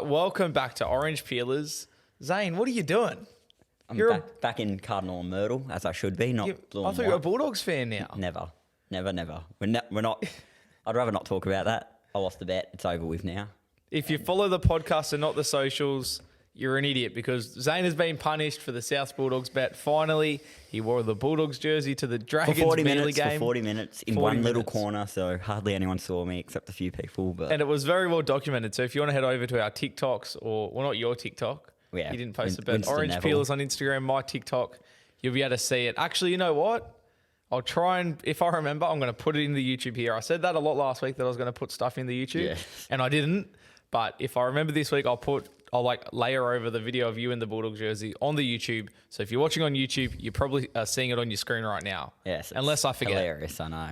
right, welcome back to Orange Peelers. Zane, what are you doing? I'm back in Cardinal and Myrtle, as I should be, not blue I and thought you were a white. Bulldogs fan now. Never. We're not. I'd rather not talk about that. I lost the bet. It's over with now. If you follow the podcast and not the socials, you're an idiot because Zane has been punished for the South Bulldogs bet. Finally, he wore the Bulldogs jersey to the Dragons For 40 Manly minutes, game. for 40 minutes in 40 one little minutes. corner, so hardly anyone saw me except a few people. But And it was very well documented. So if you want to head over to our TikToks, or well, not your TikTok, Yeah, you didn't post it, but Winston Orange Neville. Peelers on Instagram, my TikTok, you'll be able to see it. Actually, you know what? I'll try and, if I remember, I'm going to put it in the YouTube here. I said that a lot last week that I was going to put stuff in the YouTube, Yes. and I didn't. But if I remember this week, I'll like layer over the video of you in the Bulldog jersey on the YouTube. So if you're watching on YouTube, you're probably seeing it on your screen right now. yes, it's Unless I forget. hilarious, I know.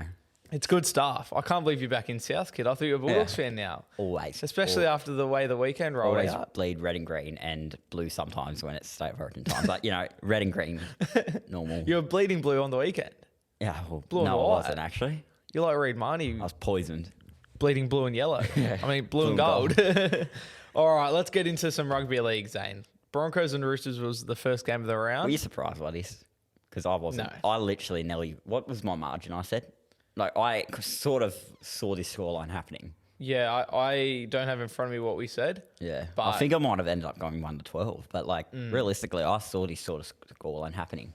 It's good stuff. I can't believe you're back in South, kid. I thought you were a Bulldogs fan now. Always. Especially after the way the weekend rolled Always out. bleed red and green and blue sometimes when it's state of origin time. But, red and green, normal. You were bleeding blue on the weekend. Yeah, well, Blue and no, I white. wasn't actually. You're like Reed Marnie, I was poisoned. bleeding blue and yellow. I mean, blue and gold. All right, let's get into some rugby league, Zane. Broncos and Roosters was the first game of the round. Were you surprised by this? Because I wasn't. No. I literally nearly. What was my margin? I said, I sort of saw this scoreline happening. Yeah, I don't have in front of me what we said. Yeah, But- I think I might have ended up going 1-12, but realistically, I saw this sort of scoreline happening.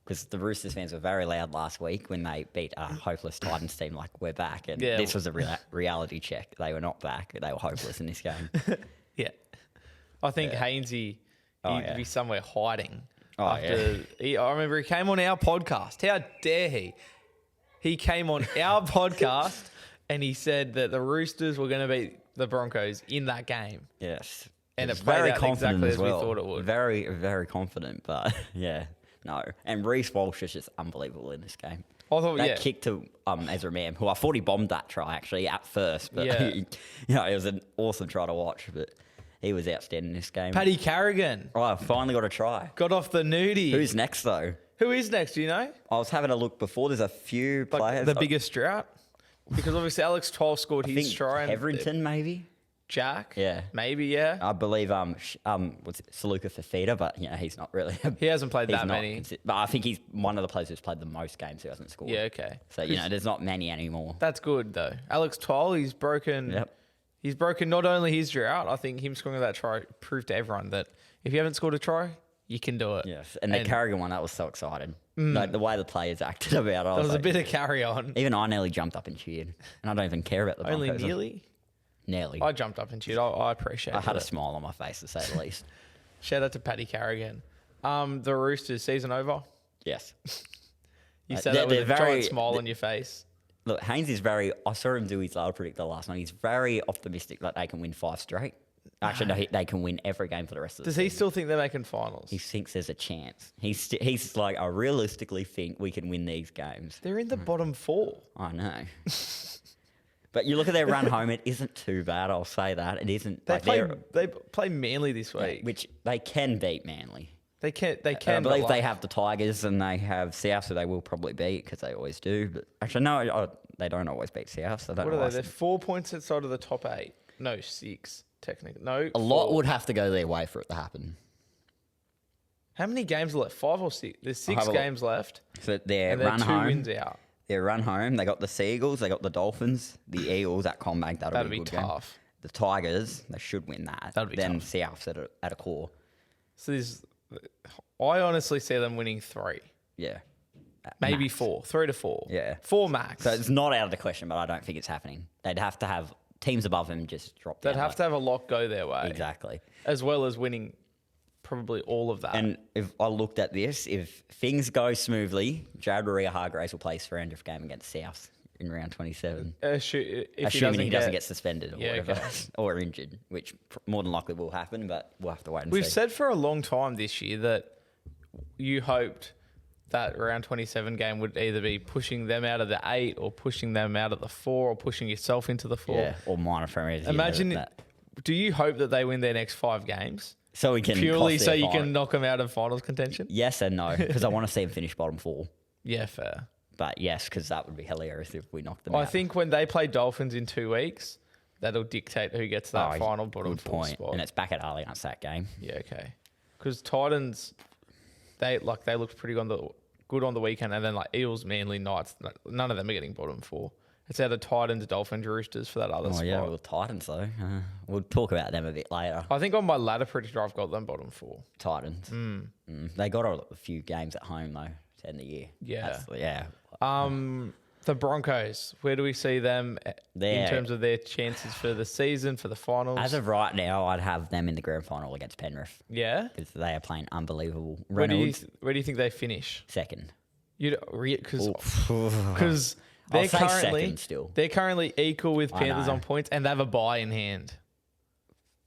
Because the Roosters fans were very loud last week when they beat a hopeless Titans team like we're back, and Yeah. this was a reality check. They were not back. They were hopeless in this game. Yeah. I think Hainsey, he'd be somewhere hiding. Oh, I remember he came on our podcast. How dare he? He came on our podcast and he said that the Roosters were going to beat the Broncos in that game. Yes, And He was it played out exactly as we thought it would. Very, very confident, but yeah, no. And Reece Walsh is just unbelievable in this game. I thought, That yeah. kick to Ezra Mam, who I thought he bombed that try actually at first, but Yeah. it was an awesome try to watch. But he was outstanding in this game. Paddy Carrigan Oh, I finally got a try. got off the nudie. Who's next though? Who is next? Do you know? I was having a look before. There's a few Like players. the biggest drought? Because obviously Alex Toll scored I his think try. and Heverington maybe. Jack? Yeah. Maybe, yeah. I believe what's it, Saluka Fafita, but he's not really. He hasn't played he's that not many. But I think he's one of the players who's played the most games who hasn't scored. Yeah, okay. So there's not many anymore. That's good though. Alex Toll, he's broken. Yep. He's broken not only his drought. I think him scoring that try proved to everyone that if you haven't scored a try, you can do it. Yes, and the Carrigan one, that was so exciting. Like the way the players acted about it, I There was was a like, bit of carry on. even I nearly jumped up and cheered, and I don't even care about the Only Broncos. nearly. Nearly. I jumped up and cheered. I appreciate it. I had a smile on my face to say the least. Shout out to Paddy Carrigan. The Roosters season over. Yes. You said that with a they're giant smile on your face. Look, Haynes is I saw him do his ladder predictor last night. He's very optimistic that they can win 5 straight. Actually, no, they can win every game for the rest of the Does season. he still think they're making finals? He thinks there's a chance. He's like, I realistically think we can win these games. They're in the bottom 4. I know. But you look at their run home, it isn't too bad, I'll say that. It isn't. They like play Manly this week. which they can beat Manly. They can. I but believe they like- have the Tigers and they have South, so they will probably beat because they always do. But actually, no, they don't always beat South. So What are they? They're 4 points outside of the top 8. No, 6 technically. No, a lot 4. would have to go their way for it to happen. How many games are left? 5 or 6? There's 6 have a look. games left, So their and they're run 2 home, wins out. their run home, they got the Seagulls, they got the Dolphins, the Eagles at Combank. That'll That'd be a be good game. tough. The Tigers, they should win that. That'd be then tough. South's at a core. So I honestly see them winning 3, Yeah. maybe Max. 4, 3 to 4. Yeah. 4 max. So it's not out of the question, but I don't think it's happening. They'd have to have teams above them just drop down. They'd have to have a lot go their way, Exactly. as well as winning probably all of that. And if I looked at this, if things go smoothly, Jared Maria-Hargreaves will play his 300th game against South in round 27. If Assuming he doesn't get suspended or Yeah, whatever, okay. or injured, which more than likely will happen, but we'll have to wait and We've see. said for a long time this year that you hoped that round 27 game would either be pushing them out of the 8 or pushing them out of the 4 or pushing yourself into the 4. Yeah, or minor premiers. Imagine, that. do you hope that they win their next 5 games? So we can Purely cost so their you final. can knock them out of finals contention? Yes and no, because I want to see them finish bottom 4. Yeah, fair. But yes, because that would be hilarious if we knocked them I out. think when they play Dolphins in 2 weeks, that'll dictate who gets that final bottom good four point. spot. And it's back at Allianz that game. Yeah, okay. Because Titans, they looked pretty good on the weekend, and then like Eels, Manly, Knights, none of them are getting bottom four. It's out of Titans, Dolphins, Roosters for that other spot. Yeah, well, Titans though. We'll talk about them a bit later. I think on my ladder predictor, I've got them bottom four. Titans. They got a few games at home though to end the year. Yeah. The Broncos, where do we see them in terms of their chances for the season, for the finals? As of right now, I'd have them in the grand final against Penrith. Yeah? Because they are playing unbelievable. Where do Reynolds, you think they finish? second. Because I'll say second still. They're currently equal with Panthers know. on points, and they have a bye in hand.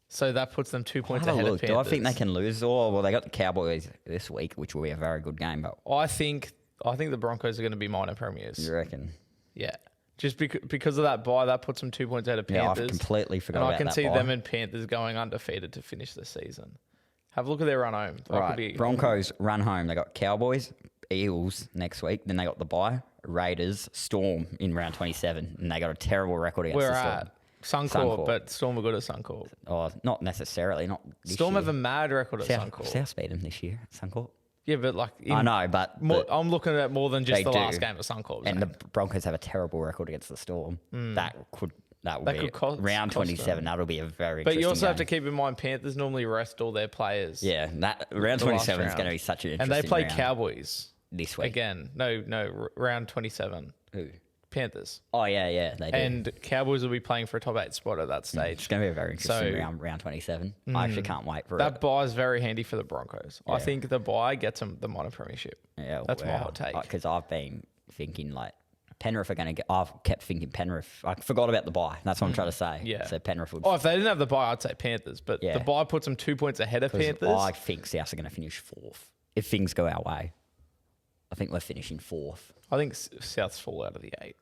So that puts them 2 points Have a ahead of look. Panthers. Do I think they can lose? Well, they got the Cowboys this week, which will be a very good game. But I think the Broncos are going to be minor premiers. you reckon? Yeah. Just because of that bye, that puts them 2 points ahead of Yeah, Panthers. I completely forgot and about I can that see bye. them and Panthers going undefeated to finish the season. Have a look at their run home. That could Right, be- Broncos run home. They got Cowboys, Eels next week. Then they got the bye. Raiders, Storm in round 27, and they got a terrible record against We're the Storm. at Suncorp, Suncorp. but Storm are good at Suncorp. Oh, not necessarily. Not this Storm year. have a mad record at Suncorp. South beat them this year at Suncorp. Yeah, but like I know, but I'm looking at more than just they the do. last game at Suncorp. and Zane. the Broncos have a terrible record against the Storm. That will That be could cost- round cost 27. them. That'll be a very. But you interesting also have to game. keep in mind Panthers normally rest all their players. Yeah, that round the last 27 is round. going to be such an and interesting. they play round Cowboys this week. again. No, round 27. Who? Panthers. Oh yeah, they do. And Cowboys will be playing for a top 8 spot at that stage. It's going to be a very interesting So- round 27. I actually can't wait for That it. bye is very handy for the Broncos. I Yeah. think the bye gets them the minor premiership. Yeah, That's my hot take. Because I've been thinking like Penrith are going to get. I've kept thinking Penrith. I forgot about the bye. That's what I'm trying to say. Yeah. So Penrith would. Oh, if they didn't have the bye, I'd say Panthers. But Yeah. the bye puts them 2 points ahead of 'cause Panthers. I think Souths are going to finish fourth if things go our way. I think we're finishing fourth. I think Souths fall out of the 8.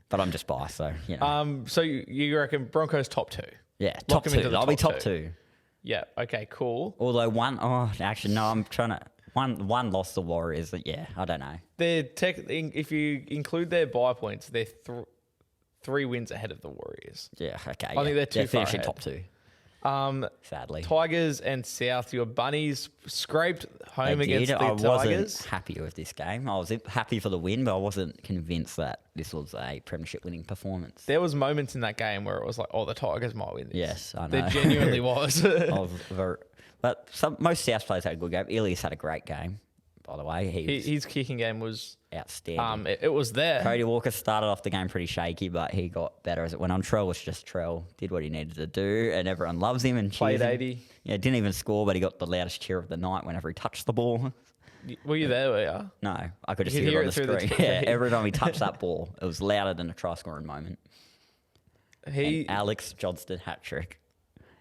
But I'm just biased, so you know. So you reckon Broncos top 2? Yeah, lock top them two. into the I'll be top top two. two. Yeah. Okay. Cool. Although one, actually no, I'm trying to one lost the Warriors. Yeah, I don't know. They're if you include their bye points, they're 3 wins ahead of the Warriors. Yeah, okay. I think they're too far finishing ahead. top 2. Sadly, Tigers and South, your Bunnies scraped home They against did. the I wasn't Tigers. happy with this game. I was happy for the win, but I wasn't convinced that this was a premiership winning performance. There was moments in that game where it was like, oh, the Tigers might win this. Yes, I know. There genuinely was. But most South players had a good game. Elias had a great game, by the way. He was His kicking game was outstanding. it was there. Cody Walker started off the game pretty shaky, but he got better as it went on. Trell was just Trell, did what he needed to do, and everyone loves him and Played cheers him. 80. Yeah, didn't even score, but he got the loudest cheer of the night whenever he touched the ball. Were you there? Were you? No, I could just You could hear hear it on it through the the screen. Yeah, TV. every time he touched that ball, it was louder than a try scoring moment. He And Alex Johnston hat trick.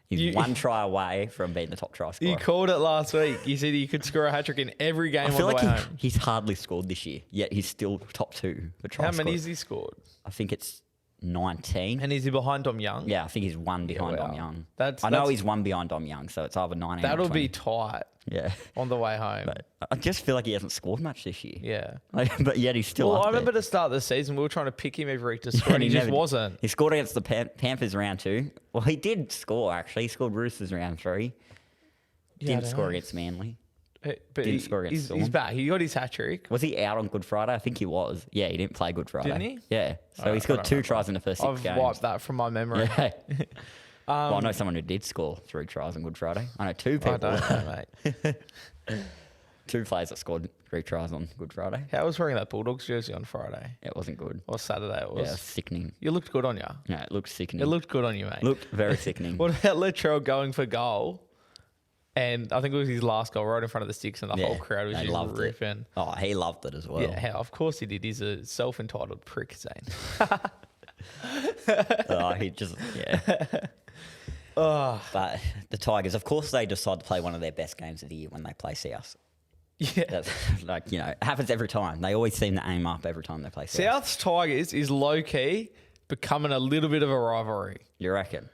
He's You- one try away from being the top try scorer. You called it last week. You said he could score a hat trick in every game I on feel the like way home. he's hardly scored this year, yet he's still top 2 for try How many scorers. has he scored? I think it's 19. And is he behind Dom Young? Yeah, I think he's one behind wow. Dom Young. That's- I know that's- he's one behind Dom Young, so it's either 19 or That'll 20. be tight Yeah. on the way home. But I just feel like he hasn't scored much this year. Yeah. But yet he's still Well, up I remember there. to start the season, we were trying to pick him every week to score, and he just never- wasn't. He scored against the Panthers round 2. Well, he did score, actually. He scored Roosters round 3. Yeah, I Didn't don't score know. against Manly. But Didn't score against he's Storm. back. He got his hat trick. Was he out on Good Friday? I think he was. Yeah, he didn't play Good Friday. Didn't he? Yeah. So I he scored don't 2 remember. tries in the first 6 I've games. wiped that from my memory. Yeah. Well, I know someone who did score 3 tries on Good Friday. I know 2 people. I don't know, mate. 2 players that scored 3 tries on Good Friday. How was wearing that Bulldogs jersey on Friday? It wasn't good. Or Saturday it was. Yeah, sickening. You looked good on you. Yeah, it looked sickening. It looked good on you, mate. Looked very sickening. What about Latrell going for goal? And I think it was his last goal right in front of the sticks, and the whole crowd was they just loved ripping. it. Oh, he loved it as well. Yeah, how, of course he did. He's a self-entitled prick, Zane. Oh, he just, yeah. But the Tigers, of course, they decide to play one of their best games of the year when they play South. Yeah. That's like, you know, it happens every time. They always seem to aim up every time they play South. South's Tigers is low-key becoming a little bit of a rivalry. You reckon?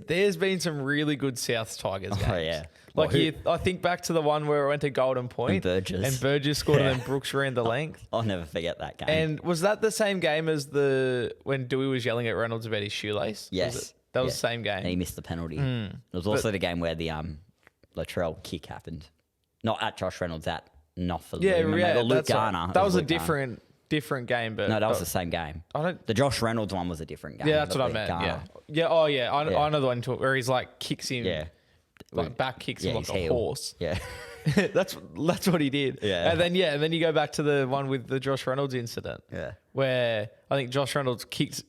There's been some really good South Tigers games. Oh, yeah. Like Well, I think back to the one where I went to Golden Point And Burgess. scored Yeah. and then Brooks ran the length. I'll never forget that game. And was that the same game as when Dewey was yelling at Reynolds about his shoelace? Yes. That was Yeah. the same game. And he missed the penalty. It was also the game where the Latrell kick happened. Not at Josh Reynolds, at Luke Garner. That was a Luke Garner. different game, but No, that was the same game. I don't. The Josh Reynolds one was a different game. Yeah, that's but what I Luke meant. Garner- Yeah, yeah. Oh, yeah. Yeah. I know the one where he's like kicks him. Yeah. Like back kicks him like his a heel. horse. Yeah. that's what he did. Yeah. And then you go back to the one with the Josh Reynolds incident. Yeah. Where I think Josh Reynolds kicked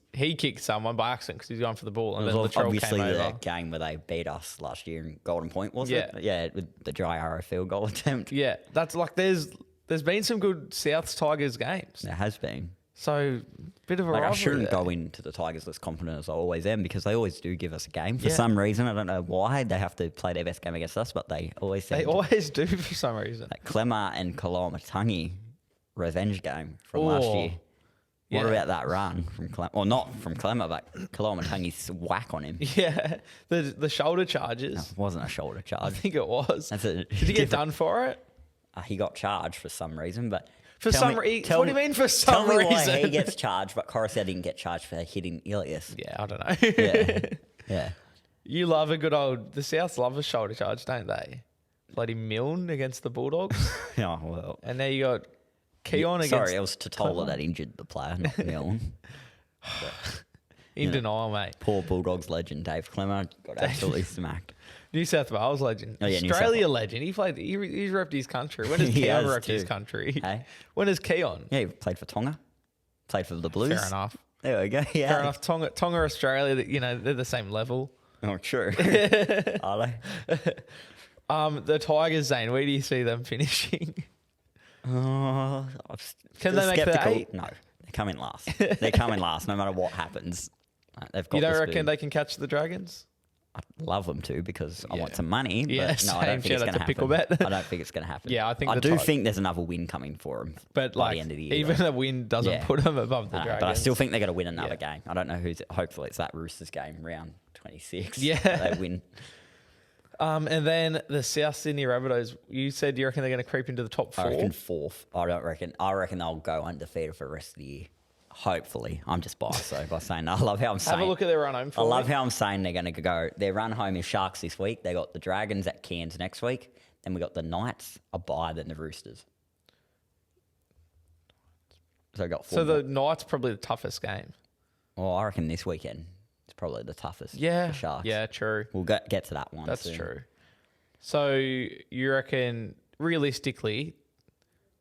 someone by accident because he's going for the ball, and It then was Latrell obviously came the over. game where they beat us last year in Golden Point, was Yeah. it? Yeah, with the dry arrow field goal attempt. Yeah, that's like there's been some good South Tigers games. There has been. So bit of a Like, I rivalry shouldn't there. go into the Tigers as confident as I always am because they always do give us a game. For Yeah. some reason, I don't know why they have to play their best game against us, but they always seem They to. always do for some reason. That Clemmer and Kalamatangi revenge game from last Oh, year. What yeah. about that run from Clemmer? Well, not from Clemmer, but Kalamatangi's whack on him. Yeah, the shoulder charges. It wasn't a shoulder I charge. think it was. That's a Did he get done for it? He got charged for some reason, but For tell some me- reason? tell What do you me- mean for Tell some me why reason? he gets charged, but Coruscant didn't get charged for hitting Ilias. Yeah, I don't know. Yeah, yeah. You love a good old. The Souths love a shoulder charge, don't they? Bloody Milne against the Bulldogs, Oh well. and now you got Keon against. Sorry, it was Totola Clemmer. that injured the player, not Milne. In denial, mate. Poor Bulldogs legend Dave Clemmer got absolutely smacked. New South Wales legend. Oh, yeah, New South Australia Wales. legend. He's repped his country. When has He Keon has repped his too. country? Hey? When is Keon? Yeah, he played for Tonga, played for the Blues. Fair enough. There we go. Yeah. Fair enough. Tonga, Australia. They're the same level. Oh, true. Are they? The Tigers, Zane. Where do you see them finishing? Oh, Can they make the 8? No, they come in last. They come in last, no matter what happens. They've got You don't this reckon boom. they can catch the Dragons? I'd love them to because I Yeah. want some money. Yeah, But no, I same. don't think it's Shout out going to to Pickle happen. Bet. I don't think it's going to happen. Yeah, I think I the do Tig- think there's another win coming for them. But by like, the end of the year. even a win doesn't Yeah. put them above the I know, Dragons. but I still think they're going to win another Yeah. game. I don't know who's. Hopefully, it's that Roosters game, round 26. Yeah. they win. And then the South Sydney Rabbitohs. You said you reckon they're going to creep into the top 4. I reckon fourth. I don't reckon. I reckon they'll go undefeated for the rest of the year. Hopefully, I'm just biased though by saying that. I love how I'm saying. Have a look at their run home I form. love how I'm saying they're going to go. Their run home is Sharks this week. They got the Dragons at Cairns next week. Then we got the Knights, a bye, then the Roosters. So I got 4. So the Knights probably the toughest game. Well, I reckon this weekend is probably the toughest. Yeah. for Sharks. Yeah, true. We'll get to that one. That's soon. true. So you reckon realistically?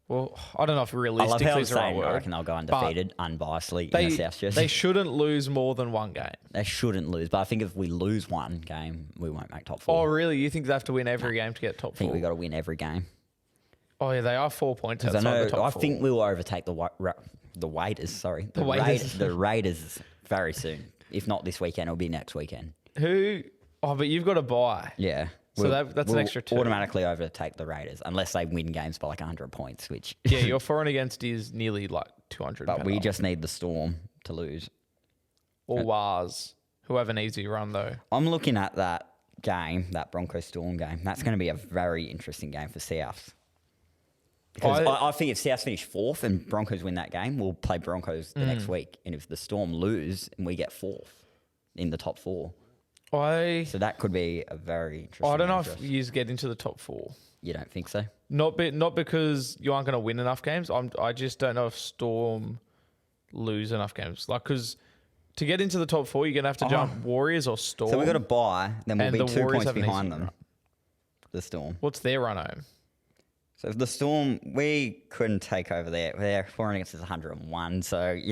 Well, I don't know if I love realistically how I'm is the right saying I word. reckon they'll go undefeated, unbiasedly in They, the South Jersey. they shouldn't lose more than one game. They shouldn't lose, but I think if we lose one game, we won't make top 4. Oh, really? You think they have to win every game to get top I think 4? we got to win every game. Oh, yeah, they are 4 points 'Cause outside the top I 4. think we will overtake the Waiters. Sorry, The Waiters. the Raiders very soon. If not this weekend, it'll be next weekend. Who? Oh, but you've got to buy. Yeah. So that's an extra 2. Automatically overtake the Raiders unless they win games by like 100 points, which. Yeah, your for and against is nearly like 200. But we better. just need the Storm to lose. Or Wars, who have an easy run though. I'm looking at that game, that Broncos Storm game. That's going to be a very interesting game for Souths. Because I think if Souths finish 4th and Broncos win that game, we'll play Broncos the next week. And if the Storm lose and we get 4th in the top 4, so that could be a very interesting I don't know game if for us. you get into the top 4. You don't think so? Not because you aren't going to win enough games. I just don't know if Storm lose enough games. Like, because to get into the top 4, you're going to have to jump Warriors or Storm. So we've got to buy, then we'll And be the 2 Warriors points have an behind easy them. The Storm. What's their run home? So if the Storm, we couldn't take over there. Their for and against is 101. So, it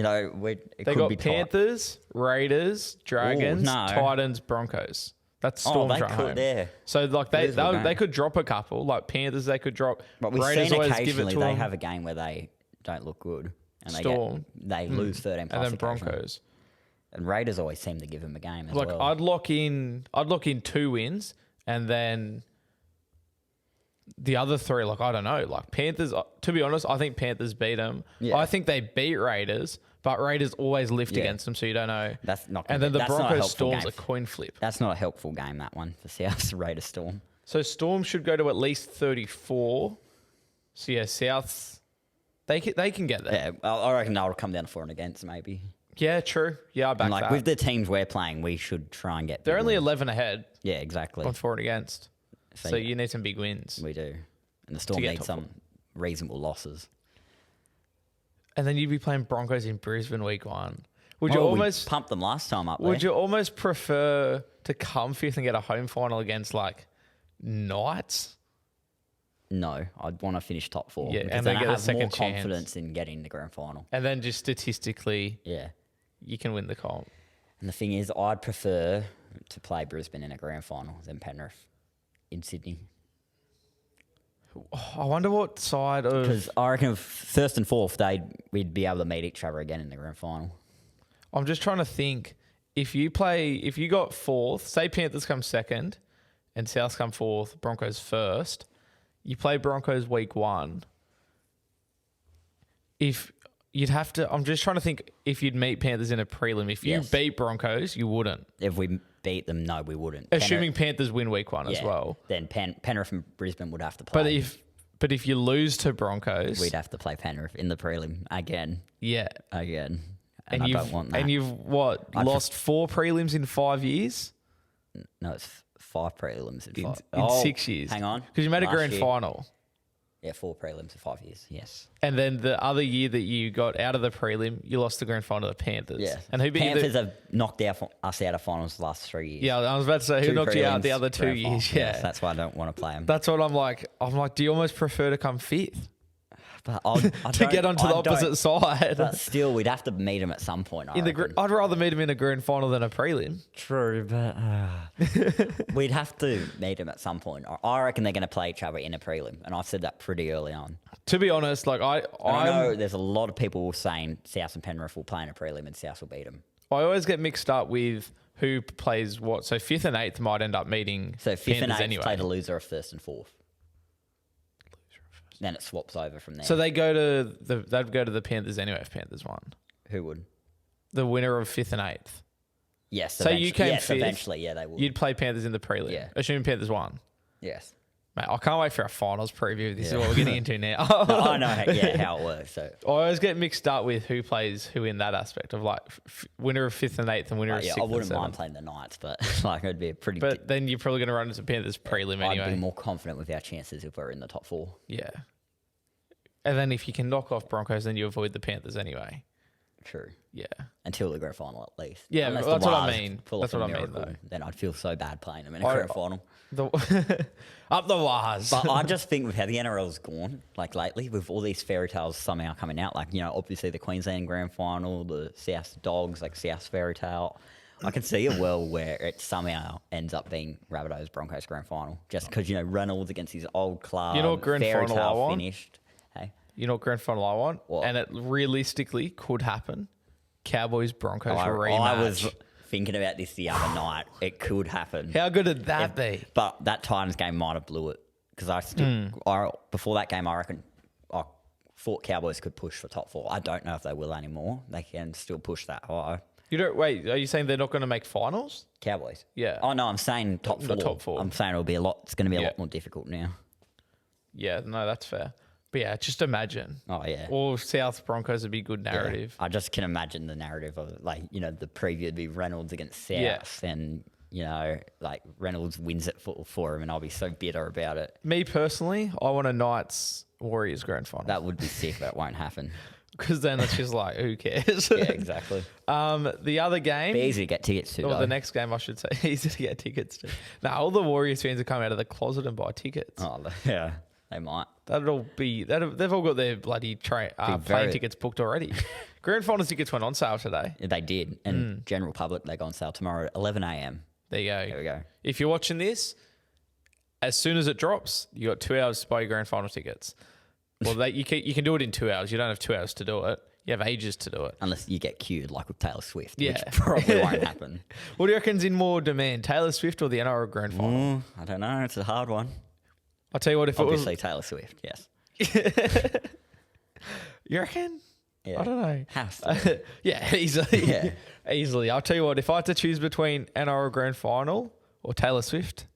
They could got be tight. Panthers, Raiders, Dragons, no. Titans, Broncos. That's Storm's they run could, home. yeah. So like It is a good they game. could drop a couple. Like Panthers, they could drop. But we've Raiders seen always give it occasionally to they them. have a game where they don't look good. And Storm. they lose 13 plus And then occasionally. Broncos. And Raiders always seem to give them a game as Like well. I'd lock in 2 wins and then the other three, like, I don't know. Like, Panthers, to be honest, I think Panthers beat them. Yeah. I think they beat Raiders, but Raiders always lift against them, so you don't know. That's not. And then the that's not a Broncos helpful Storm's game. a coin flip. That's not a helpful game, that one, for South's Raiders Storm. So Storm should go to at least 34. So, yeah, South's, they can get there. Yeah, I reckon they'll come down to for and against, maybe. Yeah, true. Yeah, I back And like that. with the teams we're playing, we should try and get. They're big only wins. 11 ahead Yeah, exactly. on for and against. So yeah. you need some big wins. We do, and the Storm get need top some reasonable losses. And then you'd be playing Broncos in Brisbane week 1. Would you We almost pumped them last time up would there. you almost prefer to come fifth and get a home final against like Knights? No, I'd want to finish top 4. Yeah, because and then then I get a have second more chance. confidence in getting the grand final. And then just statistically, Yeah, you can win the comp. and the thing is, I'd prefer to play Brisbane in a grand final than Penrith in Sydney. I wonder what side of Because I reckon if first and fourth, we'd be able to meet each other again in the grand final. I'm just trying to think. If you got fourth, say Panthers come second and South come fourth, Broncos first, you play Broncos week 1. If you'd have to, I'm just trying to think if you'd meet Panthers in a prelim. If you Yes. beat Broncos, you wouldn't. If we beat them, no, we wouldn't. Assuming Panthers win week 1 as Yeah, well. then Penrith and Brisbane would have to play. But if you lose to Broncos, We'd have to play Penrith in the prelim again. yeah. And I you've, don't want that. And you've lost 4 prelims in 5 years? No, it's 5 prelims In in 6 years. Hang on. Because you made a Last grand year. final. Yeah, 4 prelims in 5 years. Yes. And then the other year that you got out of the prelim, you lost the grand final to the Panthers. Yeah. And who beat Panthers you? have knocked us out of finals the last 3 years. Yeah, I was about to say, who 2 knocked you out prelims, the other 2 grand final. years? Yeah. Yes, that's why I don't want to play them. That's what I'm like. Do you almost prefer to come fifth But I to get onto the opposite side? But still, we'd have to meet them at some point. I reckon. I'd rather meet him in a grand final than a prelim. True, but we'd have to meet them at some point. I reckon they're going to play each other in a prelim, and I've said that pretty early on. To be honest, like I know there's a lot of people saying South and Penrith will play in a prelim and South will beat them. I always get mixed up with who plays what. So 5th and 8th might end up meeting So 5th and Panthers 8th anyway. play the loser of 1st and 4th. Then it swaps over from there. So they'd go to the Panthers anyway if Panthers won. Who would? The winner of 5th and 8th. Yes. So you came yes, fifth. eventually, yeah, they will. You'd play Panthers in the prelim. Yeah. Assuming Panthers won. Yes. Mate, I can't wait for our finals preview. This is what we're getting into now. No, I know how it works. So I always get mixed up with who plays who in that aspect of like winner of 5th and 8th and winner of 6th I wouldn't and 7th. mind playing the Knights, but like it'd be a pretty. But then you're probably going to run into Panthers prelim I'd be anyway. more confident with our chances if we're in the top 4. Yeah. And then if you can knock off Broncos, then you avoid the Panthers anyway. True. Yeah. Until the grand final, at least. Yeah, Unless that's the what I Wars mean. pull That's off a what I mean, miracle, though. then I'd feel so bad playing them in a I- grand final. Up the wires. But I just think with how the NRL's gone, like lately, with all these fairy tales somehow coming out, like, obviously the Queensland grand final, the South Dogs, like South fairy tale. I can see a world where it somehow ends up being Rabbitohs Broncos grand final. Just because, Reynolds against his old club. You know what grand fairy final I tale want? finished. Hey. You know what grand final I want? What? And it realistically could happen. Cowboys Broncos rematch. I was thinking about this the other night. It could happen. How good would that be? But that Titans game might have blew it. Because before that game, I reckon I thought Cowboys could push for top 4. I don't know if they will anymore. They can still push that high. Wait, are you saying they're not going to make finals? Cowboys. Yeah. Oh, no, I'm saying top 4. The top 4. I'm saying it's going to be a lot more difficult now. Yeah, no, that's fair. But yeah, just imagine. Oh, yeah. Or South Broncos would be good narrative. I just can imagine the narrative of the preview would be Reynolds against South. Yeah. And, Reynolds wins it for him and I'll be so bitter about it. Me personally, I want a Knights Warriors grand final. That would be sick, but it won't happen. Because then it's just like, who cares? Yeah, exactly. The other game. Be easy to get tickets to, Or though. the next game, I should say. Easy to get tickets to. Now, all the Warriors fans will come out of the closet and buy tickets. Oh, yeah, they might. They've all got their bloody plane tickets booked already. Grand final tickets went on sale today. They did. And general public, they go on sale tomorrow at 11 a.m. There you go. There we go. If you're watching this, as soon as it drops, you got 2 hours to buy your grand final tickets. Well, you can do it in 2 hours. You don't have 2 hours to do it. You have ages to do it. Unless you get queued like with Taylor Swift, Yeah. which probably won't happen. What do you reckon's in more demand, Taylor Swift or the NRL grand final? I don't know. It's a hard one. I'll tell you what, if Obviously, Taylor Swift, yes. You reckon? Yeah. I don't know. Has to. Yeah, easily. Yeah. Easily. I'll tell you what, if I had to choose between NRL Grand Final or Taylor Swift,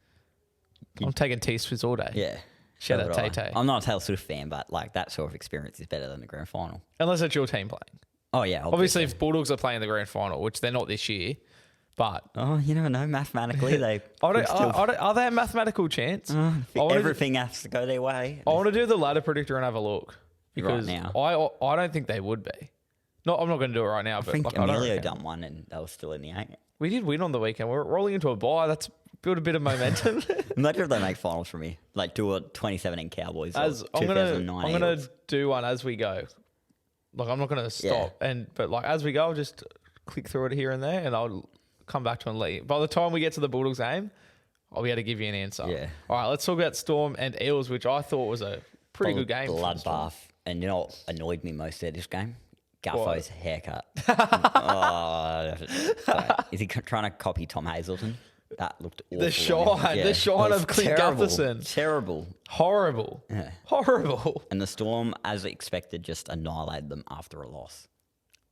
I'm taking T-Swift all day. Yeah. Shout So out would I. Tay-Tay. I'm not a Taylor Swift fan, but like that sort of experience is better than the grand final. Unless it's your team playing. Oh, yeah. Obviously, if Bulldogs are playing the Grand Final, which they're not this year, but... Oh, you never know. Mathematically, they are they a mathematical chance? I think everything has to go their way. I want to do the ladder predictor and have a look. Because now. I don't think they would be. No, I'm not going to do it right now. I but think like, I don't Emilio reckon. done one and they were still in the 8. We did win on the weekend. We're rolling into a bye. That's built a bit of momentum. Imagine if they make finals for me. Like do a 2017 Cowboys or I'm 2009 gonna Eagles. do one as we go. Like I'm not gonna stop. But like as we go, I'll just click through it here and there, and I'll come back to and leave. By the time we get to the Bulldogs game, I'll be able to give you an answer. Yeah. All right, let's talk about Storm and Eels, which I thought was a pretty good game. for the Storm. Bloodbath. And you know what annoyed me most at this game? Guffo's haircut. Oh, sorry. Is he trying to copy Tom Hazelton? That looked awful. The shine of Clint Gutherson. Terrible. Horrible. Yeah. Horrible. And the Storm, as expected, just annihilated them after a loss.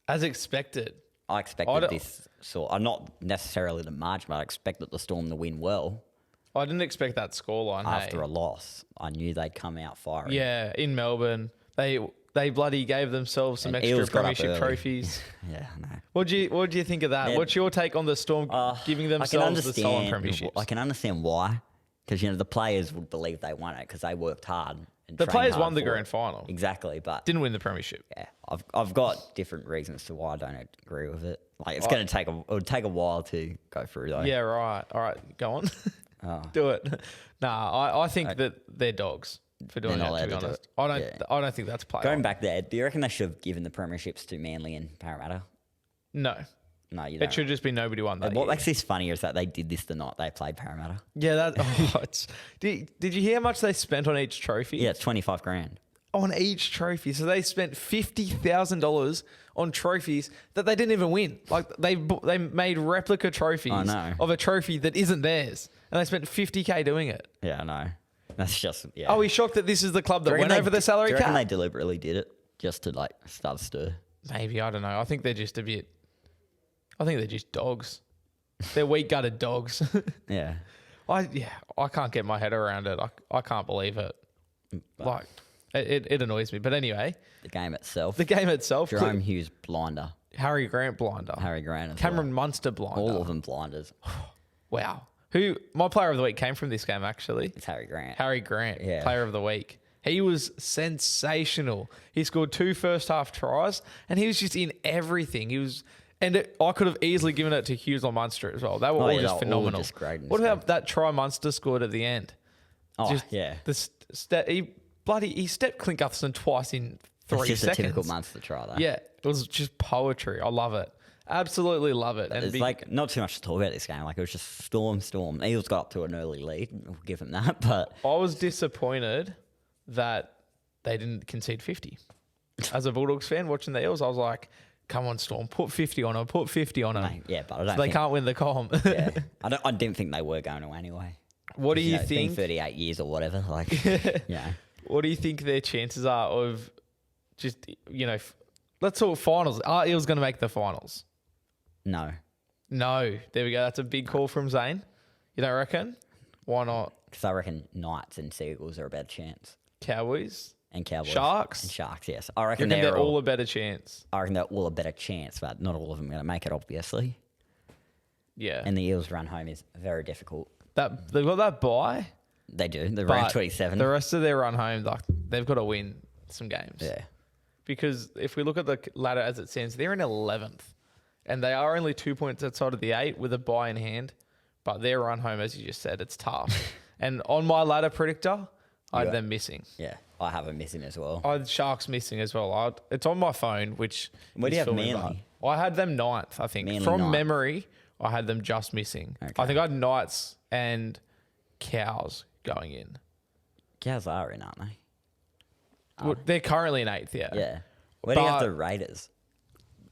As expected. I expected this sort. Not necessarily the margin, but I expected the Storm to win well. I didn't expect that scoreline. After hey? a loss, I knew they'd come out firing. Yeah, in Melbourne. They bloody gave themselves some And extra Eels got up premiership early. trophies. Yeah, I know. What do you think of that? What's your take on the Storm giving themselves the stolen premierships? I can understand why, because the players would believe they won it because they worked hard. And The trained players hard won the for grand it. final. Exactly, but Didn't win the premiership. yeah, I've got different reasons to why I don't agree with it. Like it's going to take it would take a while to go through though. Yeah, right. All right, go on. Do it. Nah, I think that they're dogs for doing They're not that, to be allowed to do honest. it. I don't think that's played. Going back there, do you reckon they should have given the premierships to Manly and Parramatta? No. No, you don't. It should just be nobody won that What year. makes this funnier is that they did this the night they played Parramatta. Yeah, did you hear how much they spent on each trophy? Yeah, it's 25 grand. On each trophy. So they spent $50,000 on trophies that they didn't even win. Like they made replica trophies I know. of a trophy that isn't theirs. And they spent $50K doing it. Yeah, I know. That's just yeah. Oh, he's shocked that this is the club that Do you went reckon over the salary do you reckon cap? they deliberately did it just to like start a stir? Maybe, I don't know. I think they're just dogs. They're weak-gutted dogs. Yeah. I can't get my head around it. I can't believe it. Like, it annoys me. But anyway, The game itself. the game itself, Jerome Hughes blinder. Harry Grant blinder. Harry Grant as Cameron well. Munster blinder. All of them blinders. Wow. My player of the week came from this game, actually. It's Harry Grant. Harry Grant, Yeah. player of the week. He was sensational. He scored 2 first half tries, and he was just in everything. I could have easily given it to Hughes or Munster as well. They were all yeah, just they were all phenomenal. just great in What this about that try Munster scored at the end? Oh, yeah. He stepped Clint Gutherson twice in 3 It's just seconds. a typical Munster try though. Yeah, it was just poetry. I love it. Absolutely love it. It's like not too much to talk about this game. Like it was just storm. Eagles got up to an early lead. We'll give them that. But I was disappointed that they didn't concede 50. As a Bulldogs fan watching the Eels, I was like, come on, Storm, put 50 on them, put 50 on them. mate, yeah, but I don't. So they think, can't win the comp. Yeah, I didn't think they were going to anyway. What do you It's been think? 38 years or whatever. Like, yeah. What do you think their chances are of just, let's talk finals. Are Eels going to make the finals? No, No. There we go. That's a big call from Zane. You don't reckon? Why not? because I reckon Knights and Seagulls are a better chance, Cowboys? and Cowboys, Sharks? and Sharks. Yes, I You reckon reckon they're they're all a better chance? I reckon they're all a better chance, but not all of them are going to make it, obviously. Yeah. And the Eels' run home is very difficult. They've got that bye. They do. They're But ranked 27. the rest of their run home, they've got to win some games. Yeah. Because if we look at the ladder as it stands, they're in 11th. And they are only 2 points outside of the 8 with a bye in hand. But their run home, as you just said, it's tough. And on my ladder predictor, I had them missing. Yeah, I have them missing as well. I had Sharks missing as well. It's on my phone, which Where do is you have filming, Manly? but I had them 9th, I think. Manly From 9th. memory, I had them just missing. Okay. I think I had Knights and Cows going in. Cows are in, aren't they? Well, they're currently in 8th, yeah. Yeah. Where do you have But- the Raiders?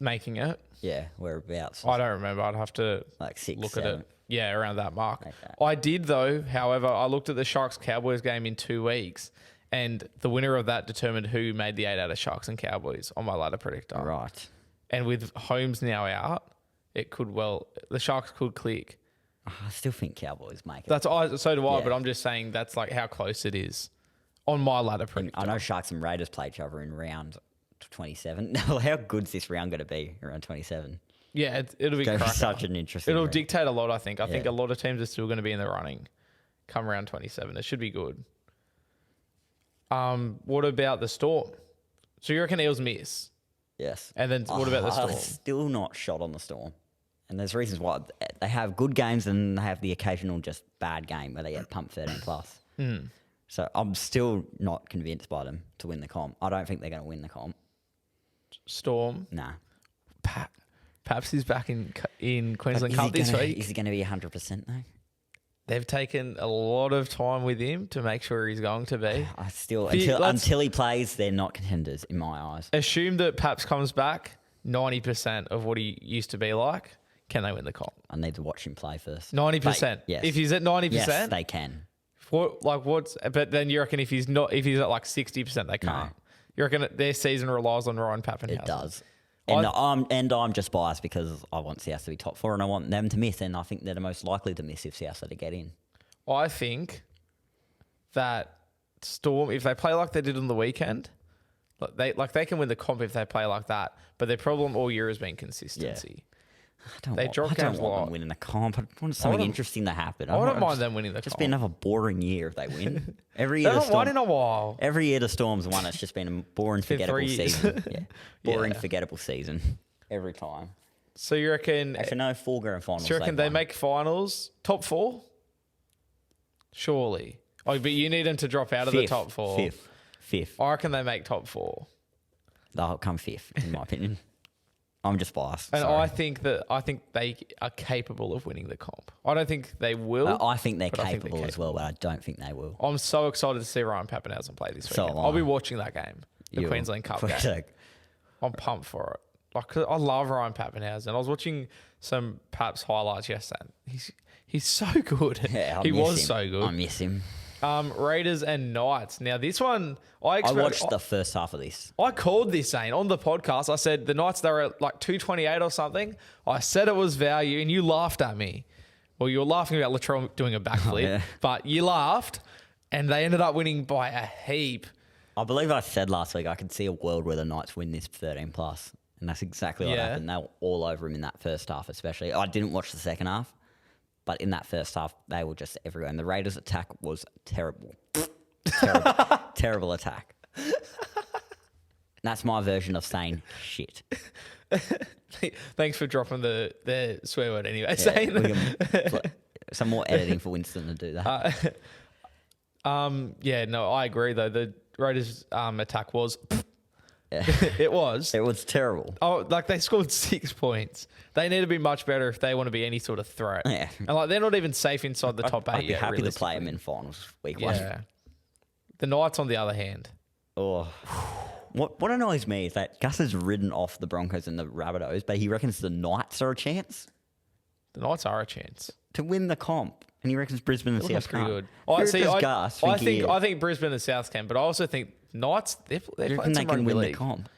Making it. Yeah, whereabouts? I don't remember. I'd have to Like 6, look 7. at it. Yeah, around that mark. Okay. I did, though, however, I looked at the Sharks-Cowboys game in 2 weeks, and the winner of that determined who made the 8 out of Sharks and Cowboys on my ladder predictor. Right. And with Holmes now out, the Sharks could click. I still think Cowboys make it. So do I, Yeah. but I'm just saying that's like how close it is on my ladder predictor. I know Sharks and Raiders play each other in round 27. How good's this round going to be around 27? Yeah, it'll be It's going to be cracker. such an interesting It'll round. dictate a lot, I think. I think Yeah. a lot of teams are still going to be in the running come round 27. It should be good. What about the Storm? So you reckon Eels miss? Yes. And then what about the Storm? Still not shot on the Storm. And there's reasons why. They have good games and they have the occasional just bad game where they get pumped 13 plus. So I'm still not convinced by them to win the comp. I don't think they're going to win the comp. Storm. Nah. Perhaps he's back in Queensland Is Cup this gonna, week. Is he going to be 100% though? They've taken a lot of time with him to make sure he's going to be. I still Let's- until he plays, they're not contenders in my eyes. Assume that Paps comes back 90% of what he used to be like. Can they win the comp? I need to watch him play first. 90%. Yes. If he's at 90%, Yes, they can. But then you reckon if he's at like 60%, they can't. You reckon their season relies on Ryan Pappenhausen? It does. And I'm just biased because I want South to be top 4 and I want them to miss, and I think they're the most likely to miss if South are to get in. I think that Storm, if they play like they did on the weekend, they can win the comp if they play like that. But their problem all year has been consistency. I don't want them winning the comp. I want something interesting to happen. I don't mind them winning the Just comp. be another boring year if they win. Every They year, haven't won in a while. every year the Storms won. It's just been a boring, been forgettable 3 years. season. Yeah. Boring, Yeah. forgettable season every time. So you reckon? Actually, no, 4 grand finals. Do you reckon they won. make finals? Top 4? Surely. Oh, but you need them to drop out of the top 4. Fifth. I reckon they make top 4. They'll come 5th, in my opinion. I'm just biased. And sorry. I think they are capable of winning the comp. I don't think they will. I think they're but I think they're capable as well, but I don't think they will. I'm so excited to see Ryan Pappenhausen play this So weekend. am I. I'll be watching that game, the You- Queensland Cup game. I'm pumped for it. Like, 'cause I love Ryan Pappenhausen. I was watching some Paps highlights yesterday. He's so good. Yeah, I he miss was him. so good. I miss him. Raiders and Knights. Now this one, I watched the first half of this. I called this, Zane, on the podcast. I said the Knights, they were at like 228 or something. I said it was value, and you laughed at me. Well, you were laughing about Latrell doing a backflip, yeah. but you laughed, and they ended up winning by a heap. I believe I said last week I could see a world where the Knights win this 13 plus, and that's exactly what Yeah. happened. They were all over him in that first half, especially. I didn't watch the second half, but in that first half, they were just everywhere. And the Raiders' attack was terrible. Terrible attack. That's my version of saying shit. Thanks for dropping the swear word anyway, Yeah, Zane. we can- some more editing for Winston to do that. Yeah, no, I agree though. The Raiders' attack was, Yeah. it was. It was terrible. Oh, like they scored 6 points. They need to be much better if they want to be any sort of threat. Yeah. And like they're not even safe inside the top 8 I'd be yet. happy to play realistically. him in finals week 1. Yeah. The Knights, on the other hand, Oh. What annoys me is that Gus has ridden off the Broncos and the Rabbitohs, but he reckons the Knights are a chance the Knights are a chance. to win the comp, and he reckons Brisbane and It looks South pretty can't. good. Gus I think Brisbane and South can, but I also think Knights they're you playing reckon they some can rugby win the league. comp?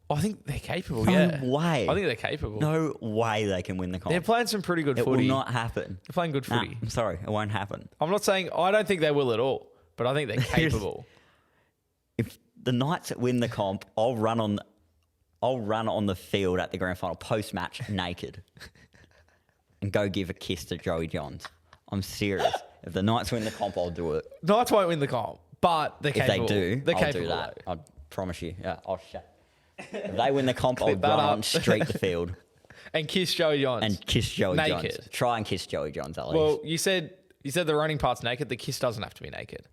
I think they're capable. No yeah, way. I think they're capable. No way they can win the comp. They're playing some pretty good it footy. will not happen. They're playing good Nah, footy. I'm sorry, it won't happen. I'm not saying I don't think they will at all, but I think they're capable. If the Knights win the comp, I'll run on the field at the grand final post match naked, and go give a kiss to Joey Johns. I'm serious. If the Knights win the comp, I'll do it. Knights won't win the comp, but they're If capable. they do, they're I'll capable. do that. though. I promise you. Yeah, I'll shut. If they win the comp, I'll Clip that run up. on straight the field And kiss Joey Johns. and kiss Joey Naked. Johns. Try and kiss Joey Johns, at least. Well, you said the running part's naked. The kiss doesn't have to be naked,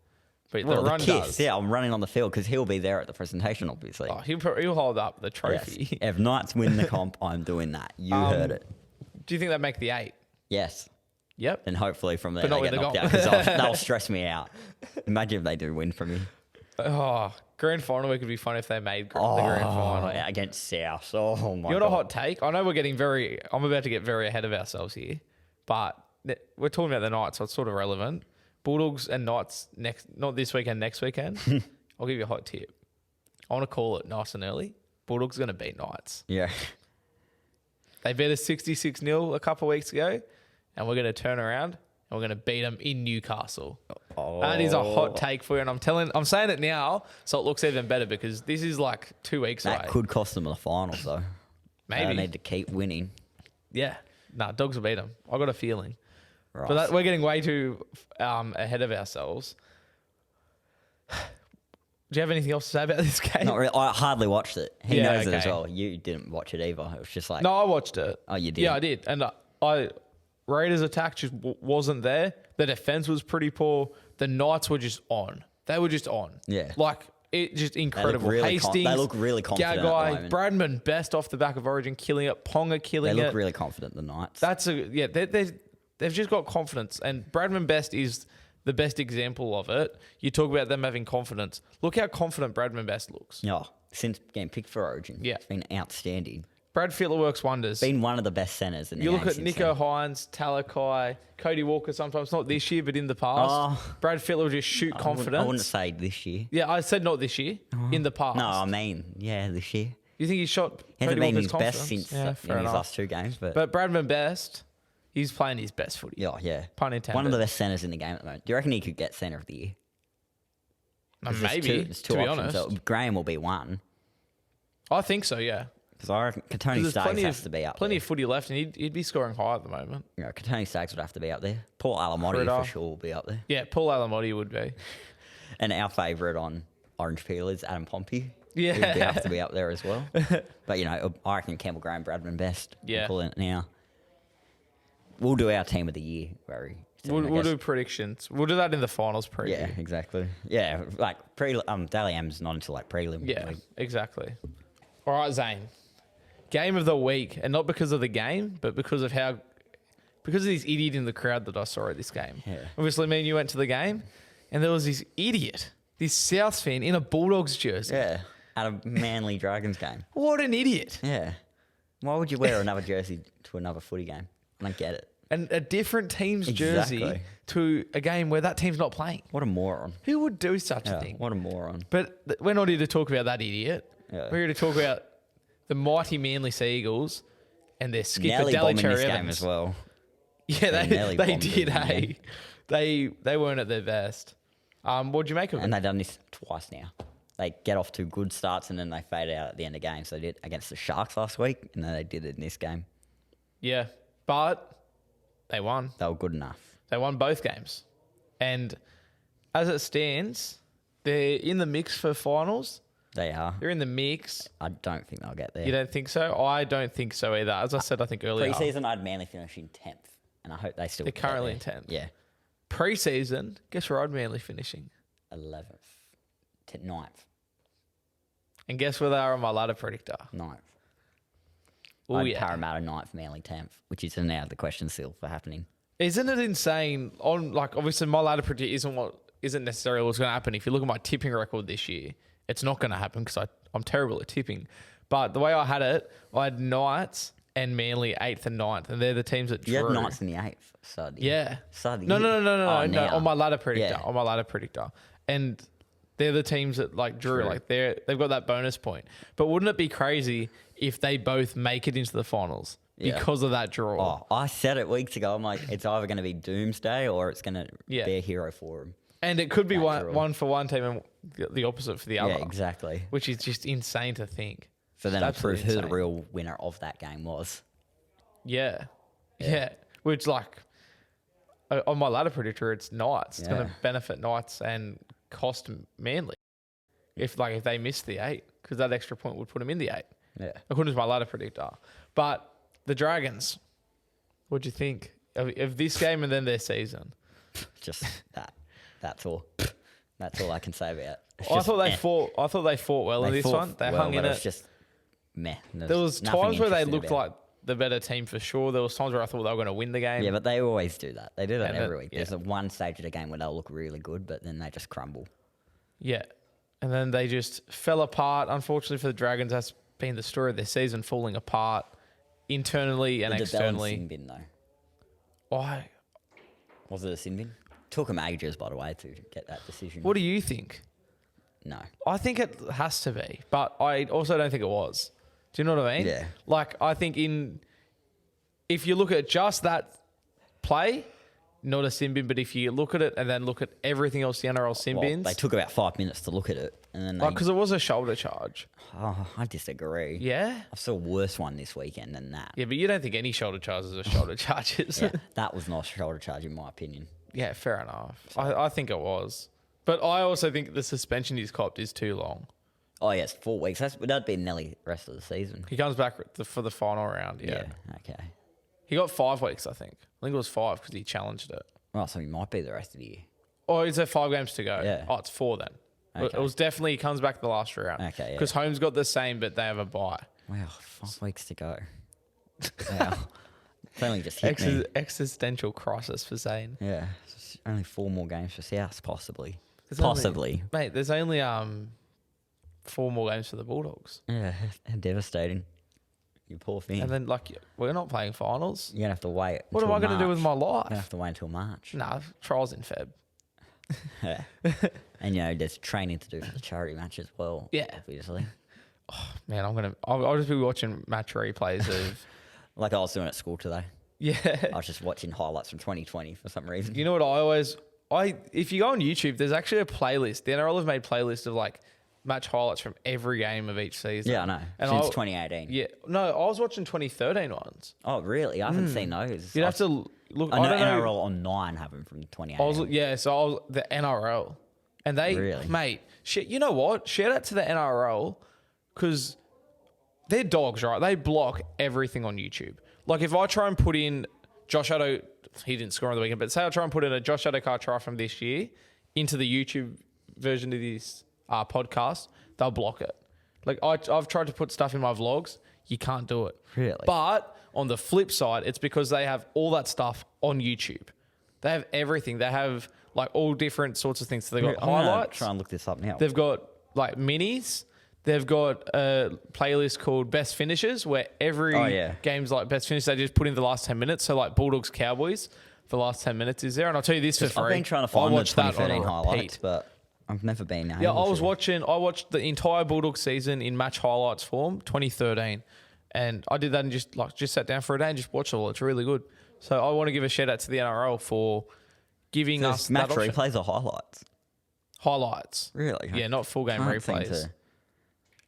but Well, the run kiss. does. Yeah, I'm running on the field because he'll be there at the presentation, obviously. Oh, he'll hold up the Yes. trophy. If Knights win the comp, I'm doing that. You heard it. Do you think they make the 8? Yes. Yep. And hopefully from there But not they win get the knocked out comp. because they'll stress me out. Imagine if they do win from me. Oh, grand final week would be fun if they made the grand final. yeah, against South. Oh my You god. want a hot take? I know I'm about to get very ahead of ourselves here, but we're talking about the Knights, so it's sort of relevant. Bulldogs and Knights not this weekend, next weekend. I'll give you a hot tip. I want to call it nice and early. Bulldogs are going to beat Knights. Yeah. They beat us 66-0 a couple of weeks ago, and we're going to turn around and we're going to beat them in Newcastle. Oh. That is a hot take for you, and I'm saying it now so it looks even better because this is like 2 weeks away. That could cost them the finals, though. Maybe. They need to keep winning. Yeah. Dogs will beat them. I got a feeling. Right. But we're getting way too ahead of ourselves. Do you have anything else to say about this game? Not really. I hardly watched it. He knows it as okay. well. You didn't watch it either. It was just like... No, I watched it. Oh, you did? Yeah, I did. And Raiders' attack just wasn't there. The defense was pretty poor. The Knights were just on. They were just on. Yeah. Like, it just incredible. Hastings, they look really confident at the Gagai, moment. Bradman, best off the back of Origin, killing it. Ponga killing it. They look really confident, the Knights. They've just got confidence. And Bradman Best is the best example of it. You talk about them having confidence. Look how confident Bradman Best looks. Yeah, since getting picked for Origin. Yeah. It's been outstanding. Brad Fittler works wonders. Been one of the best centres in the You game. look at since Nico then. Hines, Talakai, Cody Walker sometimes, not this year, but in the past. Oh. Brad Fittler will just shoot confidence. I wouldn't say this year. Yeah, I said not this year, in the past. No, I mean, yeah, this year. You think he shot He hasn't Cody been Walker's his confidence? best since Yeah, in fair his enough. last 2 games. But Bradman Best, he's playing his best footy. yeah. Pun intended. One of the best centres in the game at the moment. Do you reckon he could get centre of the year? 'Cause there's Maybe, there's to be honest. So Graham will be one. I think so, yeah. Because I reckon Katoni There's Staggs has to be up plenty there. of footy left, and he'd be scoring high at the moment. You know, Katoni Staggs would have to be up there. Paul Alamotti Critter. for sure will be up there. Yeah, Paul Alamotti would be. And our favourite on Orange Peel is Adam Pompey. Yeah. He'd have to be up there as well. But, you know, I reckon Campbell Graham, Bradman Best. Yeah. I'm calling it now. We'll do our team of the year very soon, I We'll guess. do predictions. We'll do that in the finals preview. Yeah, exactly. Yeah, like Daly M's not until like prelim. Yeah, Like, exactly. All right, Zane. Game of the week, and not because of the game, but because of this idiot in the crowd that I saw at this game. Yeah. Obviously, me and you went to the game, and there was this idiot, this South fan in a Bulldogs jersey. yeah, at a Manly Dragons game. What an idiot. Yeah. Why would you wear another jersey to another footy game? I don't get it. And a different team's jersey Exactly. to a game where that team's not playing. What a moron. Who would do such a Yeah, thing? what a moron. But we're not here to talk about that idiot. Yeah. We're here to talk about the mighty Manly Sea Eagles and their skipper, Nelly Daly bombing Cherry this game Evans. as well. Yeah, Nelly they bombed did, them, hey. They weren't at their best. What'd you make of it? And they've done this twice now. They get off to good starts and then they fade out at the end of games. They did against the Sharks last week and then they did it in this game. Yeah, but they won. They were good enough. They won both games. And as it stands, they're in the mix for finals. They are. They're in the mix. I don't think they'll get there. You don't think so? I don't think so either. As I said, I think earlier. Pre-season, I'd Manly finish in 10th. And I hope they still They're get currently there. in 10th. Yeah. Pre-season, guess where I'd Manly finishing? 11th. 9th. And guess where they are on my ladder predictor? 9th. Oh, I'd yeah. Parramatta 9th, Manly 10th, which is now the question still for happening. Isn't it insane? Obviously, my ladder predictor isn't necessarily what's going to happen. If you look at my tipping record this year, it's not going to happen because I'm terrible at tipping. But the way I had it, I had Knights and Manly 8th and 9th, and they're the teams that drew. You had Knights in the 8th. So Yeah. So No, now. on my ladder predictor. Yeah. On my ladder predictor. And they're the teams that drew. True. Like they've got that bonus point. But wouldn't it be crazy if they both make it into the finals Yeah. because of that draw? Oh, I said it weeks ago. I'm like, it's either going to be doomsday or it's going to Yeah. be a hero for them. And it could be That draw. one for one team and the opposite for the other. Yeah, exactly. Which is just insane to think. So then It's I'll prove absolutely who the insane. real winner of that game was. Yeah. Which on my ladder predictor, it's Knights. It's going Yeah. to benefit Knights and cost Manly if they miss the 8, because that extra point would put them in the 8. Yeah. According to my ladder predictor. But the Dragons, what'd you think of this game and then their season? Just that. That's all. That's all I can say about it. It's I just thought they meh. fought well in They this fought one. They well, hung in but it. was just meh. There was nothing times where they interesting looked about like the better team for sure. There was times where I thought they were going to win the game. it. Yeah, but they always do that. They do that And every it- week. yeah. There's a one stage of the game where they'll look really good, but then they just crumble. Yeah. And then they just fell apart. Unfortunately for the Dragons, that's been the story of their season, falling apart internally and The externally. Sin bin though. Was it a sin bin? Took them ages, by the way, to get that decision. What do you think? No. I think it has to be, but I also don't think it was. Do you know what I mean? Yeah. Like, I think if you look at just that play, not a sin bin, but if you look at it and then look at everything else, the NRL sin bins. They took about 5 minutes to look at it. And then Because it was a shoulder charge. Oh, I disagree. Yeah? I saw a worse one this weekend than that. Yeah, but you don't think any shoulder charges are shoulder charges. Yeah, that was not a shoulder charge in my opinion. Yeah, fair enough. I think it was. But I also think the suspension he's copped is too long. Oh, yes, 4 weeks. That'd be nearly the rest of the season. He comes back for the final round, yeah. Okay. He got 5 weeks, I think. I think it was 5 because he challenged it. Well, so he might be the rest of the year. Or is there 5 games to go? Yeah. Oh, it's 4 then. Okay. It was definitely, he comes back the last round. Okay, yeah. Because Holmes got the same, but they have a bye. Wow, 5 weeks to go. Wow. It's only just hit me. Existential crisis for Zane. Yeah. It's only 4 more games for South, possibly. Mate, there's only 4 more games for the Bulldogs. Yeah, devastating. You poor thing. And then, we're not playing finals. You're going to have to wait. What am I going to do with my life? You're going to have to wait until March. Nah, trials in Feb. Yeah. And, there's training to do for the charity match as well. Yeah. Obviously. Oh, man, I'll just be watching match replays of... Like I was doing at school today. Yeah. I was just watching highlights from 2020 for some reason. You know what if you go on YouTube, there's actually a playlist. The NRL have made playlists of match highlights from every game of each season. Yeah, I know. Since 2018. Yeah. No, I was watching 2013 ones. Oh, really? I haven't seen those. You'd have to look. I know NRL Online have them from 2018. So the NRL. And they, really? Mate, shit, you know what? Shout out to the NRL because they're dogs, right? They block everything on YouTube. Like if I try and put in Josh Addo, he didn't score on the weekend, but say I try and put in a Josh Addo try from this year into the YouTube version of this podcast, they'll block it. Like I've tried to put stuff in my vlogs, you can't do it. Really? But on the flip side, it's because they have all that stuff on YouTube. They have everything. They have all different sorts of things. So they've got highlights. Try and look this up now. They've got minis. They've got a playlist called Best Finishes where every game's best finish. They just put in the last 10 minutes. So Bulldogs Cowboys for the last 10 minutes is there. And I'll tell you this for free. I've been trying to find the 2013 highlights, but I've never been able to. I watched the entire Bulldogs season in match highlights form, 2013. And I did that and just sat down for a day and just watched it all. It's really good. So I want to give a shout out to the NRL for giving us match that option. replays or highlights? Highlights. Really? Yeah, not full game replays.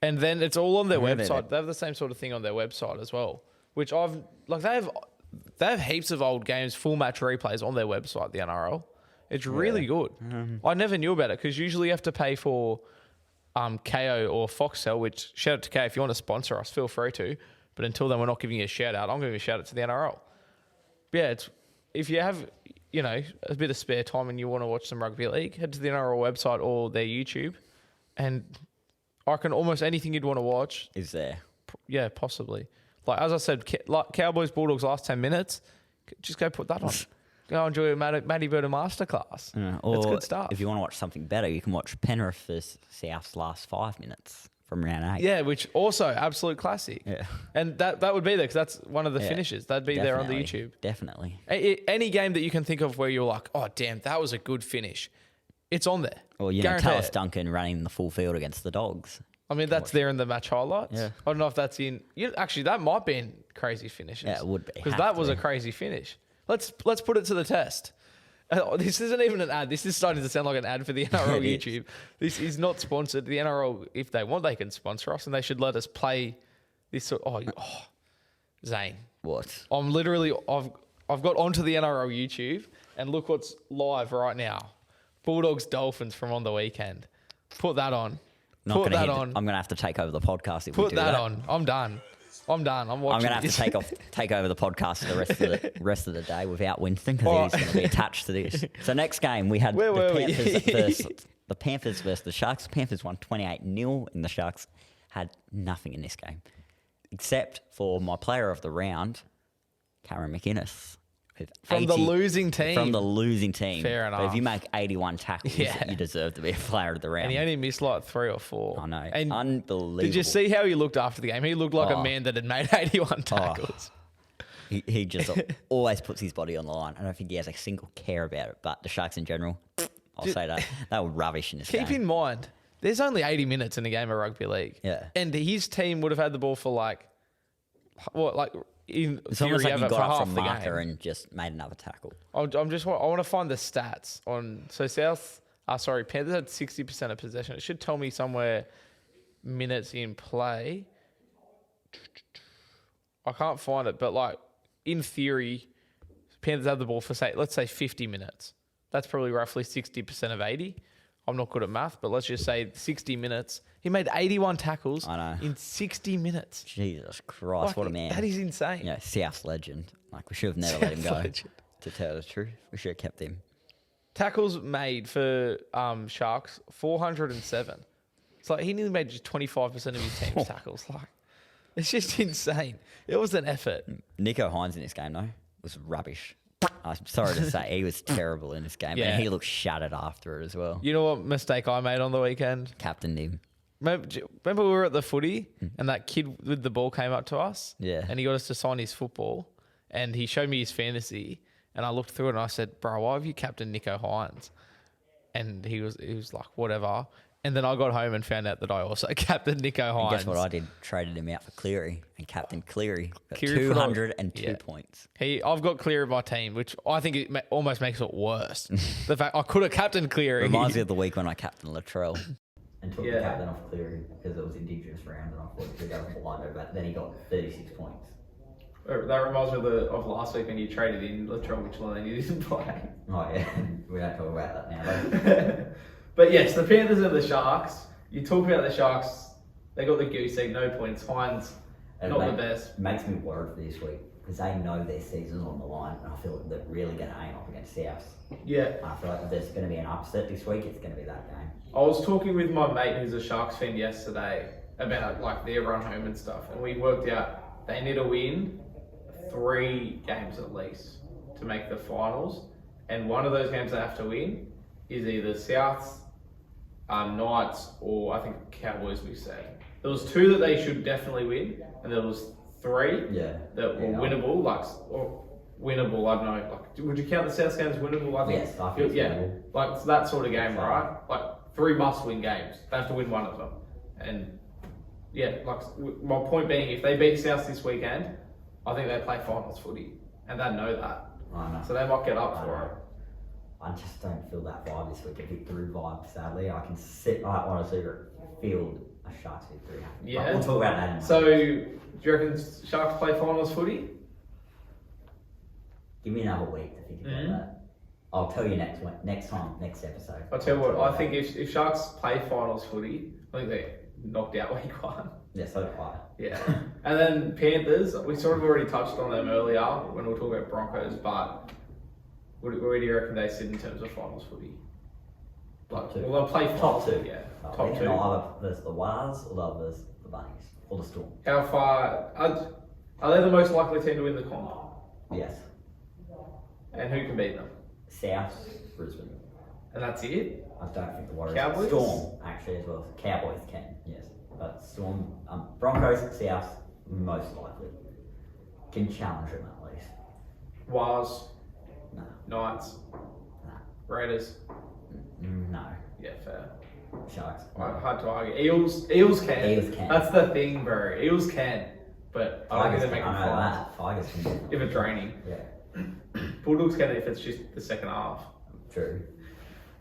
And then it's all on their website. They have the same sort of thing on their website as well, which they have heaps of old games, full match replays on their website, the NRL. It's really good. I never knew about it because usually you have to pay for KO or Foxtel, which shout out to KO if you want to sponsor us, feel free to. But until then, we're not giving you a shout out. I'm giving a shout out to the NRL. But yeah, if you have a bit of spare time and you want to watch some rugby league, head to the NRL website or their YouTube, and I reckon almost anything you'd want to watch is there. Yeah, possibly. As I said, Cowboys Bulldogs last 10 minutes. Just go put that on. Go enjoy a Matty Bird masterclass. It's good stuff. If you want to watch something better, you can watch Penrith vs South's last 5 minutes from round 8. Yeah, which also absolute classic. Yeah, and that would be there because that's one of the finishes. That'd be there on the YouTube. Definitely. Any game that you can think of where you're like, oh damn, that was a good finish. It's on there. Or Talis Duncan running the full field against the Dogs. I mean, that's there in the match highlights. Yeah. I don't know if that's in. Actually, that might be in crazy finishes. Yeah, it would be. Because that was a crazy finish. Let's put it to the test. This isn't even an ad. This is starting to sound like an ad for the NRL YouTube. This is not sponsored. The NRL, if they want, they can sponsor us, and they should let us play this. Zane. What? I've got onto the NRL YouTube, and look what's live right now. Bulldogs Dolphins from on the weekend. Put that on. I'm going to have to take over the podcast if we do that. Put that on. I'm done. I'm watching. I'm going to have to take over the podcast for the rest of the day without Winston because he's going to be attached to this. So next game we had the Panthers versus the Sharks. The Panthers won 28-0 and the Sharks had nothing in this game except for my player of the round, Cameron McInnes. From the losing team. Fair enough. But if you make 81 tackles, you deserve to be a player of the round. And he only missed 3 or 4. I know. And unbelievable. did you see how he looked after the game? He looked like a man that had made 81 tackles. He just always puts his body on the line. I don't think he has a single care about it. But the Sharks in general, I'll say that. They were rubbish in this game. Keep in mind, there's only 80 minutes in a game of rugby league. Yeah. And his team would have had the ball for in It's theory, almost like have he it for got up half from the marker game. and just made another tackle. I want to find the stats on. So Panthers had 60% of possession. It should tell me somewhere minutes in play. I can't find it, but in theory, Panthers had the ball for let's say 50 minutes. That's probably roughly 60% of 80. I'm not good at math, but let's just say 60 minutes. He made 81 tackles in 60 minutes. Jesus Christ, what a man. That is insane. Yeah, South's legend. We should have never let him go. Legend. To tell the truth, we should have kept him. Tackles made for Sharks, 407. It's he nearly made just 25% of his team's tackles. It's just insane. It was an effort. Nico Hines in this game, though, was rubbish. I'm sorry to say, he was terrible in this game. And he looked shattered after it as well. You know what mistake I made on the weekend? Captained him. Remember we were at the footy and that kid with the ball came up to us? Yeah. And he got us to sign his football and he showed me his fantasy and I looked through it and I said, bro, why have you captained Nico Hines? And he was like, whatever. And then I got home and found out that I also captained Nico Hines. And guess what I did? Traded him out for Cleary and captained Cleary. Got Cleary 202 points. I've got Cleary in my team, which I think it almost makes it worse. The fact I could have captained Cleary. Reminds me of the week when I captained Latrell. And took the captain off Cleary because it was Indigenous round and I thought he could go blinder, but then he got 36 points. That reminds me of last week when you traded in Latrell Mitchell and you didn't play. Oh yeah, we don't talk about that now. But yes, the Panthers and the Sharks. You talk about the Sharks, they got the goose egg, no points. Hines, not the best. It makes me worried for this week because they know their season's on the line and I feel like they're really going to aim up against Souths. Yeah. I feel like if there's going to be an upset this week, it's going to be that game. I was talking with my mate who's a Sharks fan yesterday about their run home and stuff, and we worked out they need to win 3 games at least to make the finals, and one of those games they have to win is either Souths, Knights, or I think Cowboys. We say there was 2 that they should definitely win, and there was 3 that were winnable. Winnable, I don't know. Would you count the South game as winnable? I think. Yes, I think it's that sort of game, right? 3 must-win games. They have to win one of them, and my point being, if they beat South this weekend, I think they play finals footy, and they know that. I know. So they might get up for it. I just don't feel that vibe this week. A victory vibe, sadly. I honestly feel a Sharks victory happening. Yeah. But we'll talk about that in a moment. So, do you reckon Sharks play finals footy? Give me another week to think about that. I'll tell you next episode. I'll tell you what, I think if Sharks play finals footy, I think they knocked out week 1. Yeah, so do I. Yeah. And then Panthers, we sort of already touched on them earlier when we were talking about Broncos, but where do you reckon they sit in terms of finals footy? Top 2. Well, they'll play Top 2. Yeah. Top 2. Either versus the Wars or they'll versus the Bunnies or the Storm. How far are they the most likely team to win the comp? Yes. And who can beat them? South, Brisbane. And that's it? I don't think the Warriors. Cowboys? Storm, actually, as well. Cowboys can, yes. But Storm, Broncos, South, most likely. Can challenge them at least. Wars? No. Knights? No. Raiders? No. Yeah, fair. Sharks. Hard to argue. Eels can. Eels can. That's the thing, bro. Eels can. But I don't think they make the finals. Tigers can. If it's raining. Yeah. Bulldogs can if it's just the second half. True.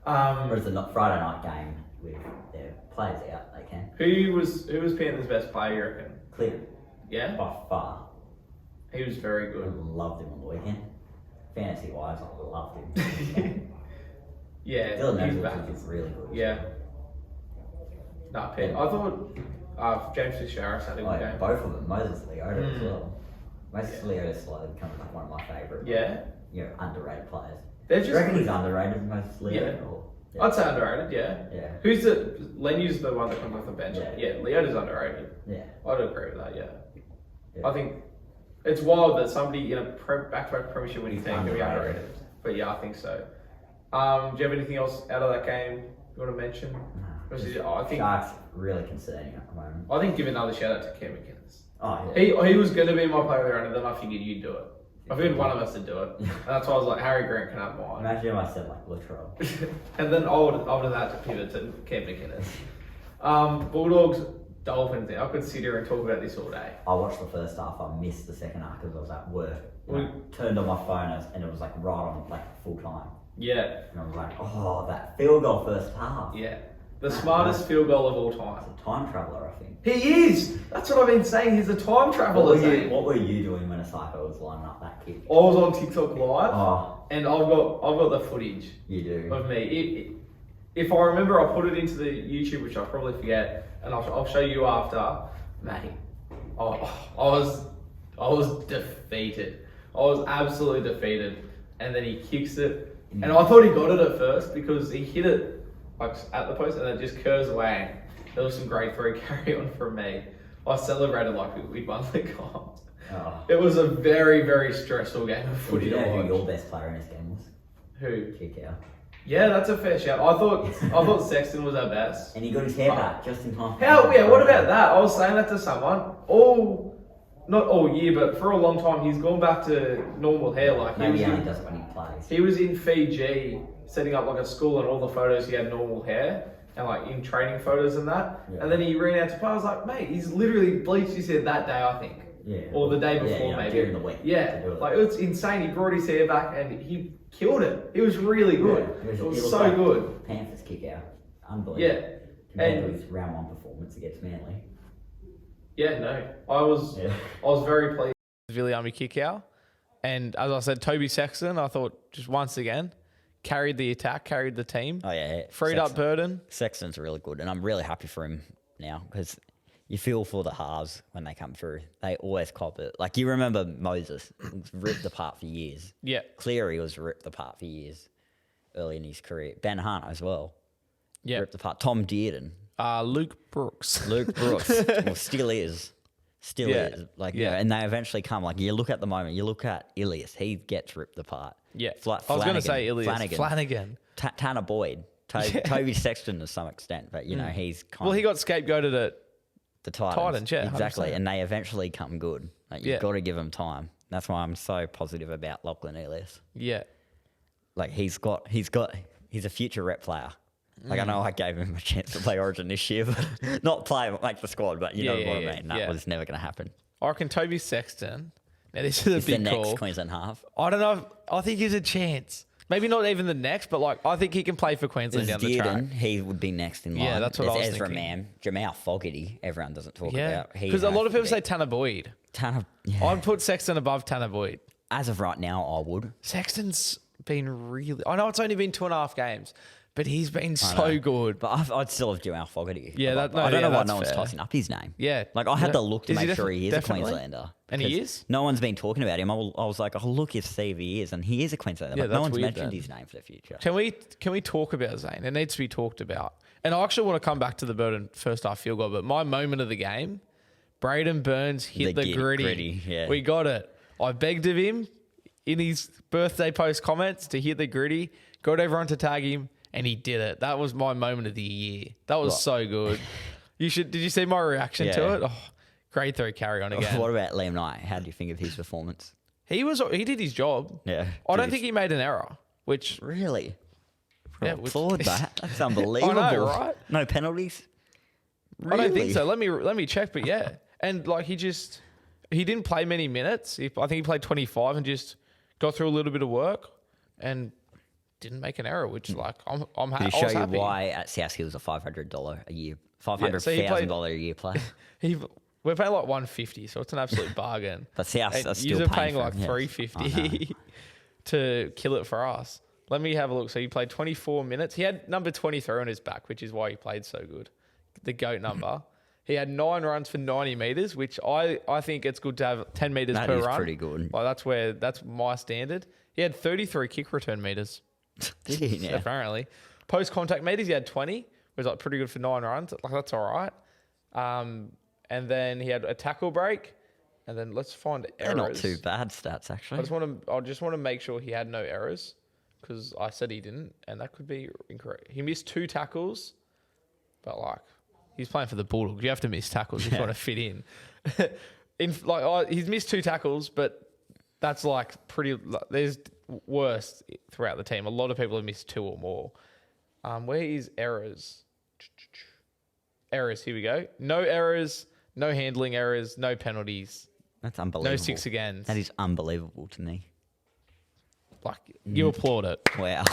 Whereas the Friday night game with their players out, they can. Who was Panthers' best player, you reckon? Clear. Yeah? By far. He was very I good. loved him on the weekend. Fantasy wise, I loved him. Yeah, Dylan he's Edwards back. was really good. Yeah. No, I thought James Fitzgerald had a good game. Both of them. Moses Leota as well. Moses Leota is slightly becoming one of my favourite. Yeah. Underrated players. They're Do you reckon he's underrated, Moses Leota? Yeah. I'd say underrated, yeah. Yeah. Who's the Lenu's the one that comes off the bench? Yeah. Leota's underrated. Yeah. I'd agree with that, yeah. Yeah. I think it's wild that somebody in a back-to-back premiership winning team can be underrated. But yeah, I think so. Do you have anything else out of that game you want to mention? No. I think Sharks really concerning at the moment. I think give another shout out to Cam McInnes. Oh, yeah. He was going to be my player of the round, and then I figured you'd do it. I figured one of us would do it. And that's why I was like, Harry Grant can have mine. Imagine if I said like Latrell. And then I would have had to pivot to Cam McInnes. Bulldogs, Dolphins. I could sit here and talk about this all day. I watched the first half. I missed the second half because I was at work. I turned on my phone and it was like right on like full time. Yeah. And I was like, oh, that field goal first half. Yeah. The smartest field goal of all time. He's a time traveller, I think. He is! That's what I've been saying. He's a time traveller. What were you doing when Asako was lining up that kick? I was on TikTok live, and I've got the footage. You do. Of me. If I remember, I'll put it into the YouTube, which I'll probably forget, and I'll show you after. Mate, I was defeated. I was absolutely defeated. And then he kicks it, and I thought he got it at first because he hit it like at the post, and it just curves away. There was some grade 3 carry on from me. I celebrated like we'd won the comp. Oh. It was a very, very stressful game of footy. Do you know who your best player in this game was? Who? Kick out. Yeah, that's a fair shout. I thought Sexton was our best. And he got his hair back just in time. What about that? I was saying that to someone. Not all year, but for a long time, he's gone back to normal hair. Like Maybe he only does it when he plays. He was in Fiji setting up like a school, and all the photos he had normal hair. And like in training photos and that. Yeah. And then he ran out to play. I was like, mate, he's literally bleached his hair that day, I think. Yeah. Or the day before, maybe. During the week. Yeah. Like, it's insane. He brought his hair back and he killed it. It was really good. Yeah. It was so like good. Panthers kick out. Unbelievable. Yeah. Compared to his round 1 performance against Manly. Yeah, no. I was very pleased with Viliami kick out. And as I said, Toby Sexton, I thought just once again, carried the attack, carried the team. Oh, yeah. Freed up burden. Sexton's really good, and I'm really happy for him now because you feel for the halves when they come through. They always cop it. Like, you remember Moses was ripped apart for years. Yeah. Cleary was ripped apart for years early in his career. Ben Hunt as well. Yeah. Ripped apart. Tom Dearden. Luke Brooks. Well, still is. Still is. Like, yeah. And they eventually come. Like, you look at the moment, you look at Ilias, he gets ripped apart. Yeah. I was going to say Ilias. Flanagan. Tanner Boyd. Toby Sexton to some extent, but, you know, he's kind of... he got scapegoated at the Titans. Yeah. Exactly. 100%. And they eventually come good. Like, you've got to give them time. That's why I'm so positive about Lachlan Ilias. Yeah. Like, he's a future rep player. Like, I know I gave him a chance to play Origin this year, but not play, make the squad, but you know what I mean. That was never going to happen. I reckon Toby Sexton, now this is a big the call. Next Queensland half. I don't know. I think he's a chance. Maybe not even the next, but like I think he can play for Queensland down the track. He would be next in line. Yeah, that's what I was Ezra thinking. Mann, Jamal Fogarty, everyone doesn't talk about. Because a lot of people say Tanner Boyd. I'd put Sexton above Tanner Boyd. As of right now, I would. Sexton's been really... I know it's only been 2.5 games, but he's been so good. But I'd still have Jamal Fogarty. Yeah, I don't know why no one's tossing up his name. Yeah. Like, I had to look to make sure he is definitely? a Queenslander. And he is? No one's been talking about him. I was like, oh, look, his CV is. And he is a Queenslander. Yeah, but no one's mentioned his name for the future. Can we talk about Zane? It needs to be talked about. And I actually want to come back to the Burton first half field goal, but my moment of the game, Braden Burns hit the gritty. Yeah. We got it. I begged of him in his birthday post comments to hit the gritty, got everyone to tag him, and he did it. That was my moment of the year. That was so good. Did you see my reaction to it? Oh, grade 3 carry on again. What about Liam Knight? How do you think of his performance? He did his job. Yeah. I don't think he made an error, which... Really? Yeah, applaud that. That's unbelievable. I know, right? No penalties? Really? I don't think so. Let me check, but yeah. And like he didn't play many minutes. I think he played 25 and just got through a little bit of work and didn't make an error, which like I'm happy. Did he show you why at South he was a $500 a year, $500,000 a year player? We're paying like 150, so it's an absolute bargain. But South are still paying like 350 to kill it for us. Let me have a look. So he played 24 minutes. He had number 23 on his back, which is why he played so good. The GOAT number. He had 9 runs for 90 metres, which I think it's good to have 10 metres per run. That is pretty good. Like that's my standard. He had 33 kick return metres. Did he? Yeah. Apparently. Post contact metres, he had 20. Was like pretty good for 9 runs. Like that's all right. And then he had a tackle break. And then let's find errors. They're not too bad stats, actually. I just want to make sure he had no errors because I said he didn't, and that could be incorrect. He missed 2 tackles, but like he's playing for the Bulldogs. You have to miss tackles if you want to fit in. He's missed 2 tackles, but that's like pretty. There's worse throughout the team. A lot of people have missed 2 or more. Where is errors? Errors. Here we go. No errors. No handling errors. No penalties. That's unbelievable. No 6 agains. That is unbelievable to me. Like, you applaud it. Wow.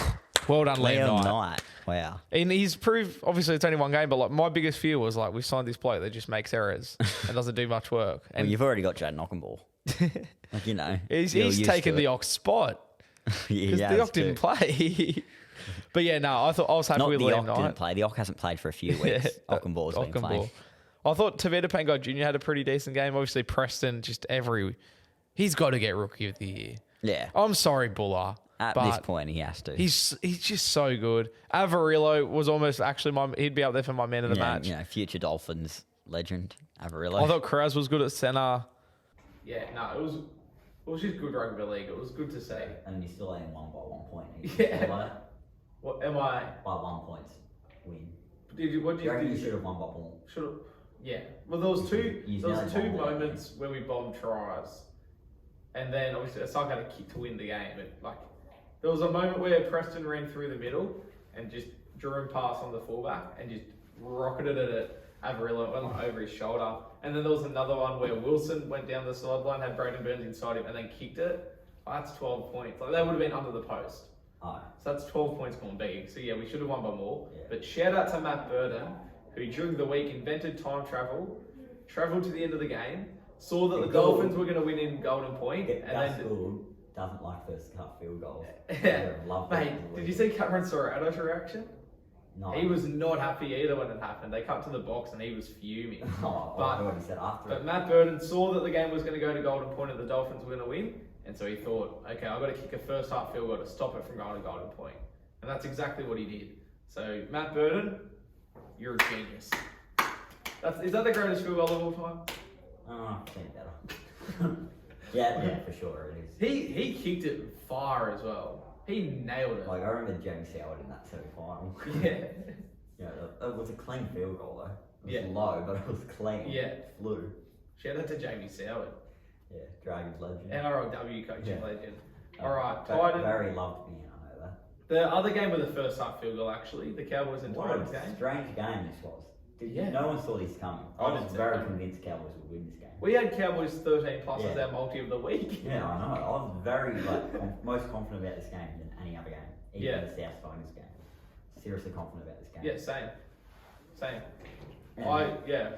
Well done, Liam Knight. Wow. And he's proved, obviously it's only 1 game, but like my biggest fear was like, we've signed this bloke that just makes errors and doesn't do much work. And you've already got Jade Knockenball. Like, you know. he's taken the Ox spot. Because the Ox didn't play. But yeah, no, I was happy with Liam Knight. The Ox didn't play. The Ox hasn't played for a few weeks. Ockenball's been playing. I thought Tavita Pangai Jr. had a pretty decent game. Obviously, Preston, he's got to get Rookie of the Year. Yeah. I'm sorry, Buller. At this point, he has to. He's just so good. Avarillo was almost actually he'd be up there for my man of the match. You know, future Dolphins legend, Avarillo. I thought Carraz was good at centre. Yeah, no, it was just good rugby league. It was good to see. And you're still aiming 1 by 1 point. Yeah. What am I? By 1 point win. What did you reckon you should have won by 1? Should have. Yeah. Well, there was two moments where we bombed tries, and then obviously Asaka had a kick to win the game. But like, there was a moment where Preston ran through the middle and just drew him past on the fullback and just rocketed it at Avarillo, went over his shoulder. And then there was another one where Wilson went down the sideline, had Braden Burns inside him, and then kicked it. Oh, that's 12 points. Like, that would have been under the post. Oh. So that's 12 points gone big. So yeah, we should have won by more. Yeah. But shout out to Matt Burden, who during the week invented time travel, travelled to the end of the game, saw that the Dolphins were going to win in Golden Point, and then doesn't like first cut field goals. Yeah. Mate, did you see Cameron Sorato's reaction? No. He was not happy either when it happened. They cut to the box and he was fuming. I know what he said after. But Matt Burden saw that the game was going to go to Golden Point and the Dolphins were going to win. And so he thought, okay, I've got to kick a first half field goal to stop it from going to Golden Point. And that's exactly what he did. So, Matt Burden, you're a genius. Is that the greatest field goal of all time? I think better. yeah, for sure it is. He kicked it far as well. He nailed it. Like, I remember James Howard in that semi-final. Yeah. Yeah, it was a clean field goal though. It was low, but it was clean. Yeah. It flew. Shout out to Jamie Soward. Yeah, Dragons legend. NRLW coaching legend. All right, Titans. Very loved me, I know that. The other game was the first half field goal, actually. The Cowboys and Titans game. Strange game this was. No one saw this coming. I was very convinced Cowboys would win this game. We had Cowboys 13 plus as our multi of the week. Yeah, I know. I was very most confident about this game than any other game. Even the South Finals game. Seriously confident about this game. Yeah, same.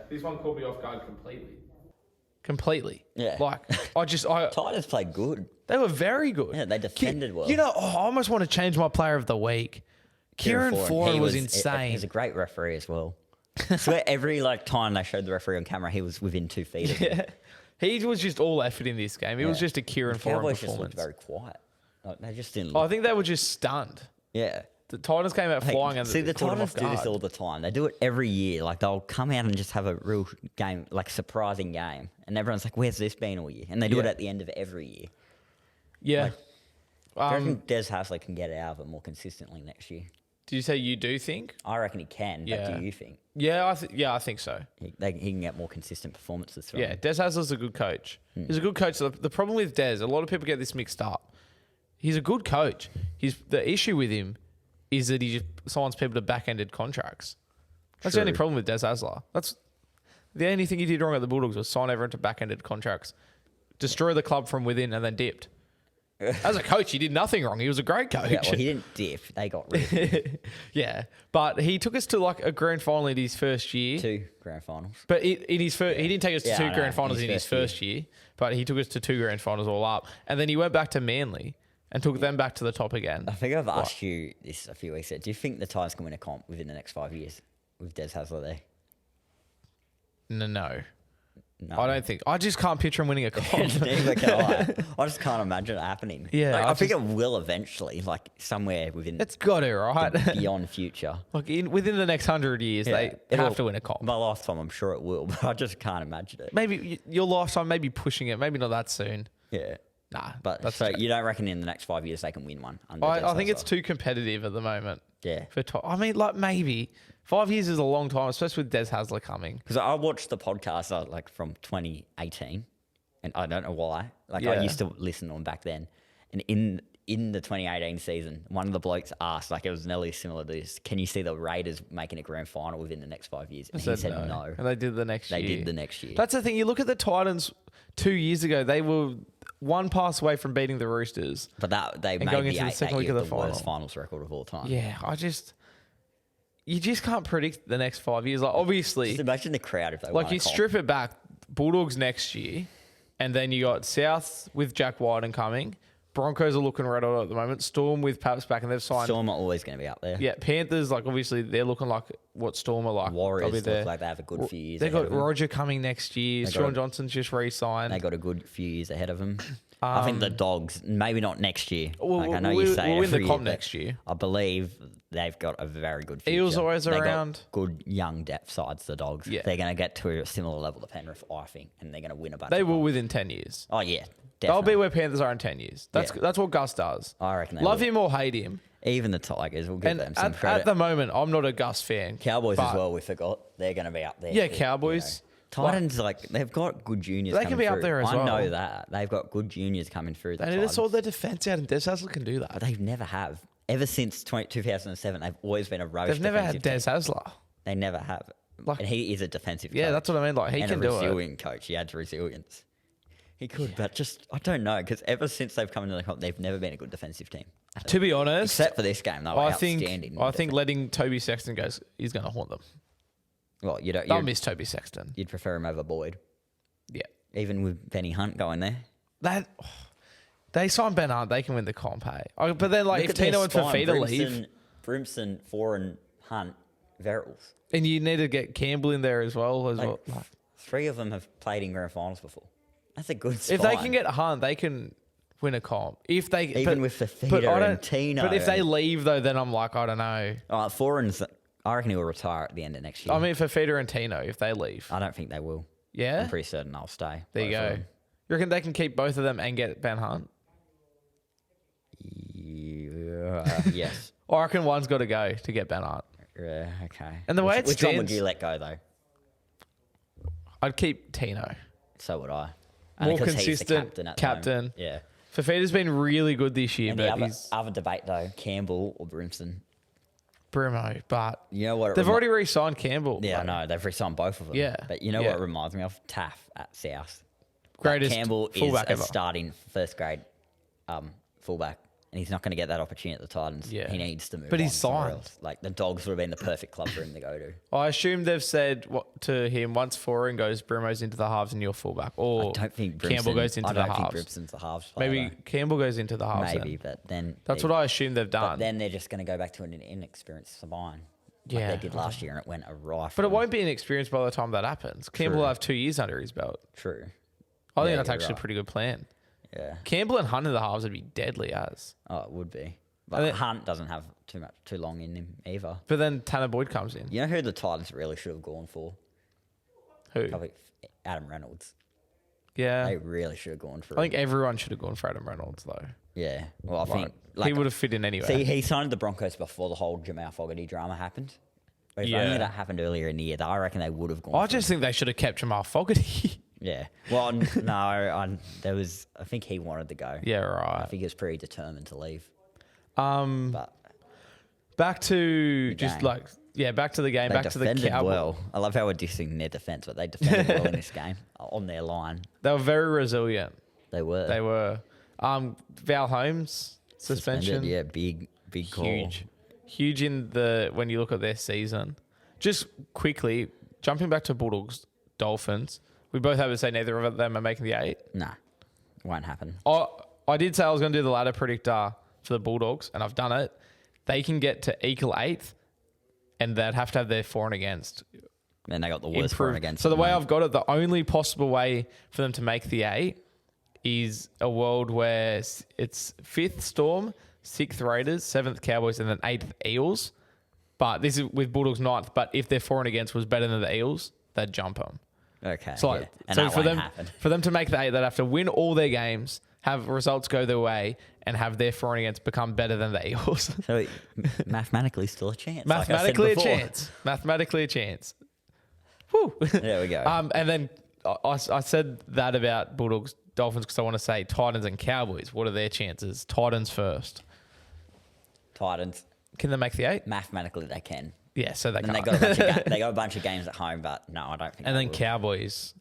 This one caught me off guard completely. Yeah. Titans played good. They were very good. Yeah, they defended well. You know, I almost want to change my player of the week. Kieran Foran was insane. He's a great referee as well. I swear every time they showed the referee on camera, he was within 2 feet of him. He was just all effort in this game. It was just a Kieran Foran performance. Just looked very quiet. They just didn't. I think they were just stunned. Yeah. The Titans came out flying and the Titans do this all the time. They do it every year. Like, they'll come out and just have a real game, like surprising game, and everyone's like, "Where's this been all year?" And they do it at the end of every year. Yeah. Do you reckon Des Hasler can get out of it more consistently next year? Did you say you do think? I reckon he can. Yeah. But do you think? Yeah, I think so. He can get more consistent performances from him. Des Hasler's a good coach. He's a good coach. The problem with Des, a lot of people get this mixed up. He's a good coach. The issue with him is that he just signs people to back-ended contracts. That's the only problem with Des Hasler. That's the only thing he did wrong at the Bulldogs was sign everyone to back-ended contracts, destroy the club from within, and then dipped. As a coach, he did nothing wrong. He was a great coach. Yeah, well, he didn't dip. They got rid of him. Yeah, but he took us to a grand final in his first year. 2 grand finals. But in his first, he didn't take us to 2 grand finals in his first year, but he took us to 2 grand finals all up. And then he went back to Manly and took them back to the top again. I think I've asked you this a few weeks ago. Do you think the Tigers can win a comp within the next 5 years with Des Hasler there? No. I don't think. I just can't picture him winning a comp. Neither can I. I just can't imagine it happening. Yeah, I think it will eventually, somewhere within. It's got to, right? Beyond future. Within the next 100 years, they have to win a comp. My lifetime, I'm sure it will, but I just can't imagine it. Maybe your lifetime, maybe pushing it, maybe not that soon. Yeah. Nah, but so you don't reckon in the next 5 years they can win one? I think it's too competitive at the moment. Yeah. Maybe 5 years is a long time, especially with Des Hasler coming. Because I watched the podcast from 2018 and I don't know why. Like, Yeah. I used to listen to them back then. And in the 2018 season, one of the blokes asked, like, it was nearly similar to this, can you see the Raiders making a grand final within the next 5 years? And he said no. And they did the next year. They did the next year. That's the thing. You look at the Titans 2 years ago, they were one pass away from beating the Roosters. But they made going the into the 8 second that week year of the the worst final. finals record of all time. Yeah, you just can't predict the next 5 years. Like, obviously, Just imagine the crowd if they like won you strip it back, Bulldogs next year, and then you got South with Jack Wyden coming. Broncos are looking red hot at the moment. Storm with Paps back, and they've signed. Storm are always going to be up there. Yeah, Panthers, like, obviously they're looking like what Storm are like. Warriors Probably look there. like they have a good few years They ahead got of them. Roger coming next year. Sean Johnson's just re-signed. They got a good few years ahead of them. I think the Dogs, maybe not next year. Like, I know we'll, you say we'll win the every comp year, but next year. I believe they've got a very good future. Eels always They got around. good young depth sides, the Dogs. Yeah. They're going to get to a similar level to Penrith, I think, and they're going to win a bunch. They of will comps. within 10 years. Oh, yeah. They'll Definitely. be where Panthers are in 10 years. That's what Gus does. I reckon they Love will. him or hate him. Even the Tigers will give And them some at credit. the moment, I'm not a Gus fan. Cowboys but as well, we forgot. They're going to be up there. Yeah, too, Cowboys. Titans, they've got good juniors They coming can be up through. there as I well. know that. They've got good juniors coming through. The They need to Titans. sort their defense out, and Des Hasler can do But that. they never have. Ever since 2007, they've always been a roast. They've never had defensive Des team. Hasler. They never have. Like- And he is a defensive coach. Yeah, that's what I mean. Like, he and can a do it. resilient coach. He adds resilience. He could, but just, I don't know, because ever since they've come into the comp, they've never been a good defensive team. To be honest, Except for this game, they were I outstanding. think letting Toby Sexton go is going to haunt them. Well, They'll miss Toby Sexton. you'd prefer him over Boyd. Yeah. Even with Benny Hunt going there. They signed Ben Hunt, they can win the comp, hey. But then, like, Look if at their Tino and spine, Fafita leave, Brimson, Foran, Hunt, Verrills. and you need to get Campbell in there as well. Like, 3 of them have played in grand finals before. That's a good spine. If they can get Hunt, they can win a comp. If they Even with Fafita and Tino. But if they leave though, then I'm like, I don't know. Foran's, I reckon he'll retire at the end of next year. I mean, for Fafita and Tino, if they leave, I don't think they will. yeah, I'm pretty certain they'll stay. there you both of go. them. You reckon they can keep both of them and get Ben Hunt? Yeah, yes. I reckon one's got to go to get Ben Hunt. Yeah, okay. And the way it which one would stands- you let go, though? I'd keep Tino. So would I. More Only 'cause he's the consistent at the captain. moment. Yeah. Fafita's been really good this year, And the but he's other debate, though, Campbell or Brimson. Brimo. But You know what? they've already re-signed Campbell. Yeah, I though. know. They've re-signed both of them. Yeah, But you know yeah. what it reminds me of? Taff at South. Greatest Campbell is fullback a ever. starting first grade fullback. And he's not going to get that opportunity at the Titans. Yeah. He needs to move But on he's somewhere signed. else. Like, the Dogs would have been the perfect club for him to go to. I assume they've said to him once Foran goes, Brimo's into the halves and you're fullback. Or I don't think Campbell goes into I the don't think halves. Brimson's the halves player, Maybe Campbell goes into the though. halves. Maybe, Then. but then... That's what I assume they've But done. then they're just going to go back to an inexperienced Sabine. Yeah. Like they did last year, and it went awry. But it won't be inexperienced by the time that happens. Campbell will True. have 2 years under his belt. True. I think Yeah, that's you're actually a right. pretty good plan. Yeah. Campbell and Hunt in the halves would be deadly as. Oh, it would be. And But then- Hunt doesn't have too long in him either. But then Tanner Boyd comes in. You know who the Titans really should have gone for? Who? Probably Adam Reynolds. Yeah. They really should have gone for I think him. everyone should have gone for Adam Reynolds, though. Yeah. Well, I think... He would have fit in anyway. See, he signed the Broncos before the whole Jamal Fogarty drama happened. If Yeah. only that happened earlier in the year, I reckon they would have gone I for just think they should have kept Jamal Fogarty. Yeah. Well, there was... I think he wanted to go. yeah, I right. think he was pretty determined to leave. Back But to just game. like, back to the game, they back to the defended Cowboys. well. I love how we're dissing their defense, but they defended well in this game on their line. They were very resilient. They were. They were. Val Holmes suspension. Suspended, yeah, big call. Huge in when you look at their season. Just quickly jumping back to Bulldogs, Dolphins. We both have to say neither of them are making the 8. Nah, won't happen. I did say I was going to do the ladder predictor for the Bulldogs, and I've done it. They can get to equal 8th, and they'd have to have their for and against Then they got the worst for and against. So the at way moment. I've got it, the only possible way for them to make the 8 is a world where it's 5th Storm, 6th Raiders, 7th Cowboys, and then 8th Eels. But this is with Bulldogs 9th. But if their for and against was better than the Eels, they'd jump them. Okay. So, yeah. And so that for won't them happen. for them to make the 8, they'd have to win all their games, have results go their way, and have their for and against become better than the Eels. So mathematically still a chance. like I said Mathematically a before. chance. Mathematically a chance. Whew. There we go. And then I said that about Bulldogs, Dolphins because I want to say Titans and Cowboys. What are their chances? Titans first. Titans. Can they make the 8? Mathematically, they can. Yeah, so they And can't. they got a bunch of games at home, but no, I don't think. And they then will. Cowboys,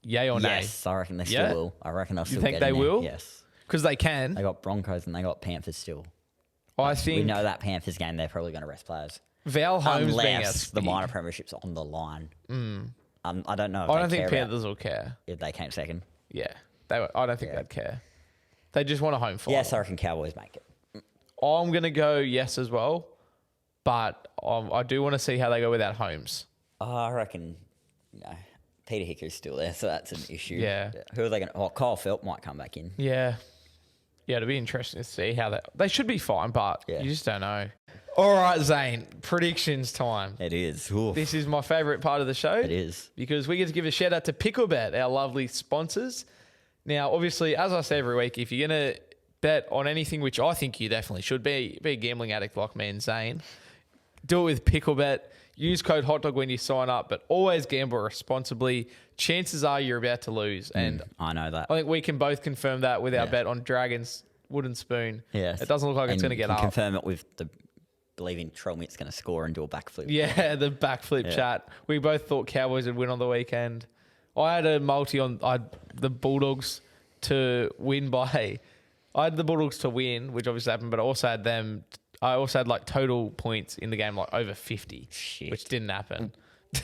yay or nay? Yes, I reckon they Yeah? still will. I reckon they'll still think get they in there. will? Yes. Because they can. They got Broncos and they got Panthers still. I We think know that Panthers game, they're probably going to rest players. Val Holmes being Unless the minor premiership's on the line. I don't know. If I don't they think care Panthers will care. about if they came second. Yeah, I don't think Yeah. they'd care. They just want a home final. Yes, I reckon Cowboys make it. I'm gonna go yes as well, but I do want to see how they go without Holmes. I reckon, Peter Hicker's still there, so that's an issue. Yeah. Who are they going to... Oh, Kyle Felt might come back in. Yeah, it'll be interesting to see how they should be fine, but Yeah. you just don't know. All right, Zane, predictions time. It is. Oof. This is my favourite part of the show. It is. Because we get to give a shout out to Picklebet, our lovely sponsors. Now, obviously, as I say every week, if you're going to bet on anything, which I think you definitely should be a gambling addict like me and Zane, do it with Picklebet. Use code HOTDOG when you sign up, but always gamble responsibly. Chances are you're about to lose. And I know that. I think we can both confirm that with our bet on Dragons Wooden Spoon. Yes. It doesn't look like it's going to get up. Confirm it with the believing Trellmit's going to score and do a backflip. Yeah, the backflip chat. We both thought Cowboys would win on the weekend. I had a multi on the Bulldogs to win by... I had the Bulldogs to win, which obviously happened, but I also had them... I also had like total points in the game, like over 50, Shit. which didn't happen.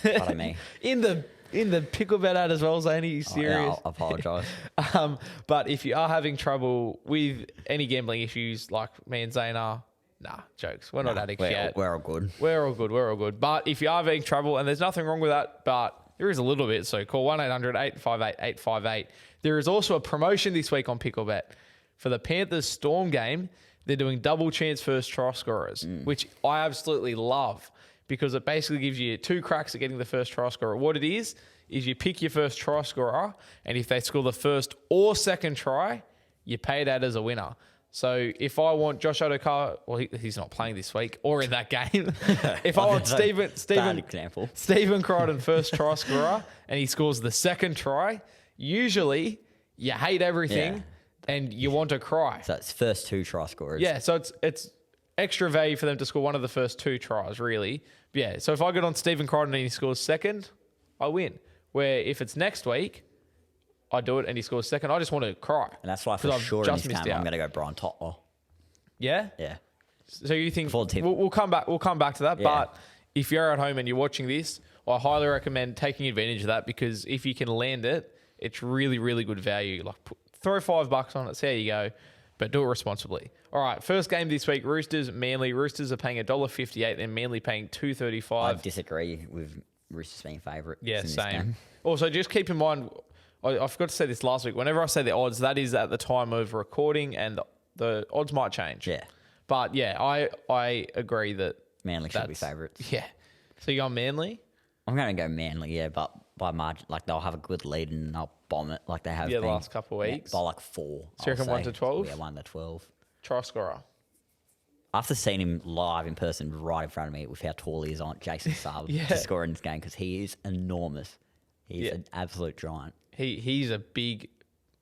Pardon me. in the Picklebet ad as well, Zane, are you serious? I apologise. But if you are having trouble with any gambling issues like me and Zane are, jokes. We're not addicts yet. We're all good. We're all good. We're all good. But if you are having trouble, and there's nothing wrong with that, but there is a little bit, so call 1-800-858-858. There is also a promotion this week on Picklebet. For the Panthers Storm game, they're doing double chance first try scorers, which I absolutely love because it basically gives you 2 cracks at getting the first try scorer. What it is you pick your first try scorer, and if they score the first or second try, you pay that as a winner. So if I want Josh Adokar, well, he's not playing this week or in that game. If I want Stephen Crichton first try scorer and he scores the second try, usually you hate everything and you want to cry. So it's first 2 try scorers. Yeah, so it's extra value for them to score one of the first 2 tries, really. But yeah, so if I get on Stephen Crichton and he scores second, I win. Where if it's next week, I do it and he scores second, I just want to cry. And that's why for sure in this game, I'm going to go Brian Totler. Yeah? Yeah. So you think Full tip. we'll come back to that, Yeah. but if you're at home and you're watching this, I highly recommend taking advantage of that because if you can land it, it's really, really good value. Like throw $5 on it, see how you go, but do it responsibly. All right, first game this week, Roosters, Manly. Roosters are paying $1.58 and Manly paying $2.35. I disagree with Roosters being favourite. Yeah, same. Also, just keep in mind, I forgot to say this last week. Whenever I say the odds, that is at the time of recording, and the odds might change. Yeah. But yeah, I agree that Manly should be favourites. Yeah. So you go Manly? I'm going to go Manly, yeah, but by margin, like they'll have a good lead and they'll bomb it like they have Yeah, the been. last couple of weeks. By like 4. So you reckon 1 to 12? Yeah, 1 to 12. Try scorer. After seeing him live in person right in front of me with how tall he is on Jason Saab to score in this game because he is enormous. He's an absolute giant. He's a big...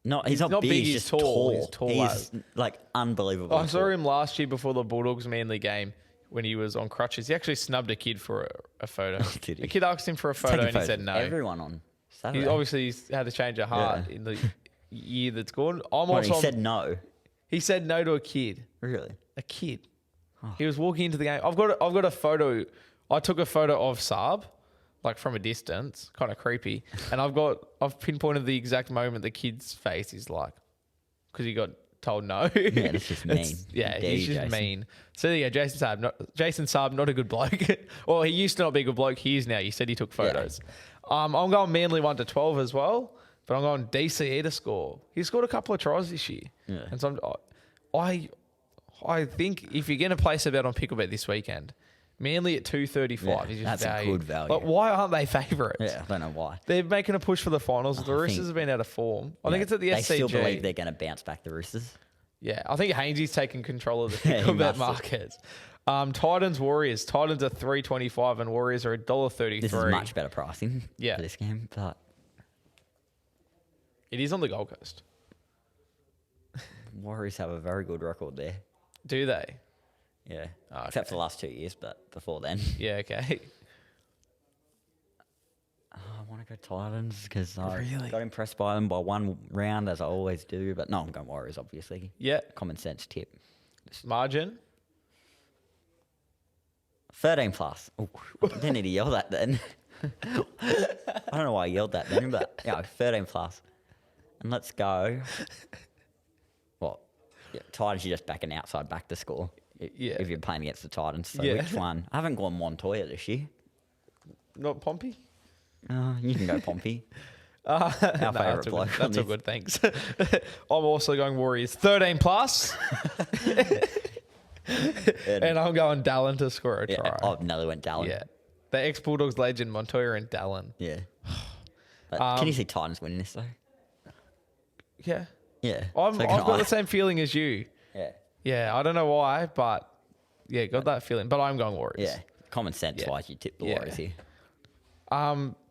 He's not big, he's just tall. He's tall. He's like unbelievable. I saw him last year before the Bulldogs Manly game when he was on crutches. He actually snubbed a kid for a photo. Did he? The kid asked him for a photo and he said no. Everyone on Saturday. He obviously had to change of heart in the year that's gone. He said no. He said no to a kid. Really? A kid. Oh. He was walking into the game. I've got a photo. I took a photo of Saab, like from a distance, kind of creepy. And I've pinpointed the exact moment the kid's face is like, because he got told no. Yeah, that's just mean. He's just mean. So there you go, Jason Saab, not a good bloke. Well, he used to not be a good bloke. He is now. You said he took photos. Yeah. I'm going Manly 1 to 12 as well, but I'm going DCE to score. He scored a couple of tries this year. Yeah. And so I think if you're going to place a bet on Picklebet this weekend, Manly at 2.35 is just that's value. a good value. Like, why aren't they favourites? Yeah, I don't know why. They're making a push for the finals. The Roosters have been out of form. I think it's at the SCG. They still believe they're going to bounce back, the Roosters. Yeah, I think Hainsey's taken control of the Picklebet markets. Titans, Warriors. Titans are 3.25 and Warriors are $1.33. This is much better pricing for this game, but It is on the Gold Coast. Warriors have a very good record there. Do they? Yeah. Oh, Except for okay. the last 2 years, but before then. Yeah, okay. I want to go Titans because I Really? got impressed by them by one round, as I always do. But no, I'm going Warriors, obviously. Yeah. Common sense tip. Margin? 13 plus. Ooh, I didn't need to yell that then. I don't know why I yelled that then, but yeah, 13 plus. And let's go. What? Yeah, Titans, you're just backing outside back to score. Yeah. If you're playing against the Titans. So Yeah. which one? I haven't gone Montoya this year. Not Pompey? You can go Pompey. Our favourite that's all bloke good. on That's all this. good, thanks. I'm also going Warriors 13 plus. And I'm going Dallin to score a try. Yeah. Oh, Nelly went Dallin. Yeah. The ex-Bulldogs legend, Montoya and Dallin. Yeah. But can you see Titans winning this though? Yeah. Yeah. I've So can got I. the same feeling as you. Yeah. Yeah, I don't know why, but yeah, got that feeling. But I'm going Warriors. Yeah. Common sense wise, you tip the Yeah. Warriors here.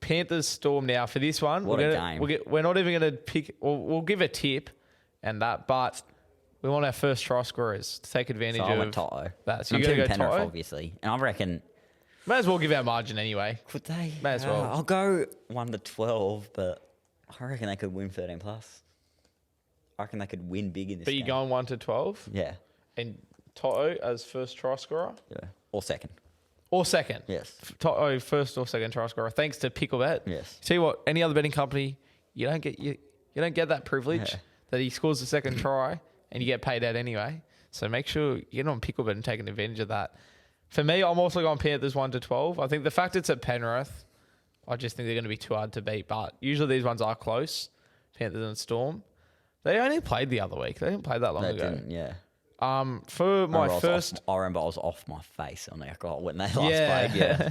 Panthers Storm now for this one. What a game. We're not even going to pick. We'll give a tip and that, but we want our first try scorers to take advantage So I of went Toto. that. So I'm you're going to tipping go Penrith, Toto? obviously. And I reckon. May as well give our margin anyway. Could they? May as well. I'll go 1-12, but I reckon they could win 13 plus. I reckon they could win big in this But game. you're going 1 to 12 Yeah. and Toto as first try scorer Yeah. Or second. or second. Yes. Toto first or second try scorer. Thanks to Picklebet. Yes. See what? Any other betting company, you don't get that privilege Yeah. that he scores the second try and you get paid out anyway. So make sure you get on Picklebet and taking advantage of that. For me, I'm also going Panthers 1 to 12. I think the fact it's at Penrith, I just think they're going to be too hard to beat. But usually these ones are close. Panthers and Storm. They only played the other week. They didn't play that long They ago. didn't, yeah. For my first, I remember I was off my face on the alcohol when they last yeah, played. Yeah.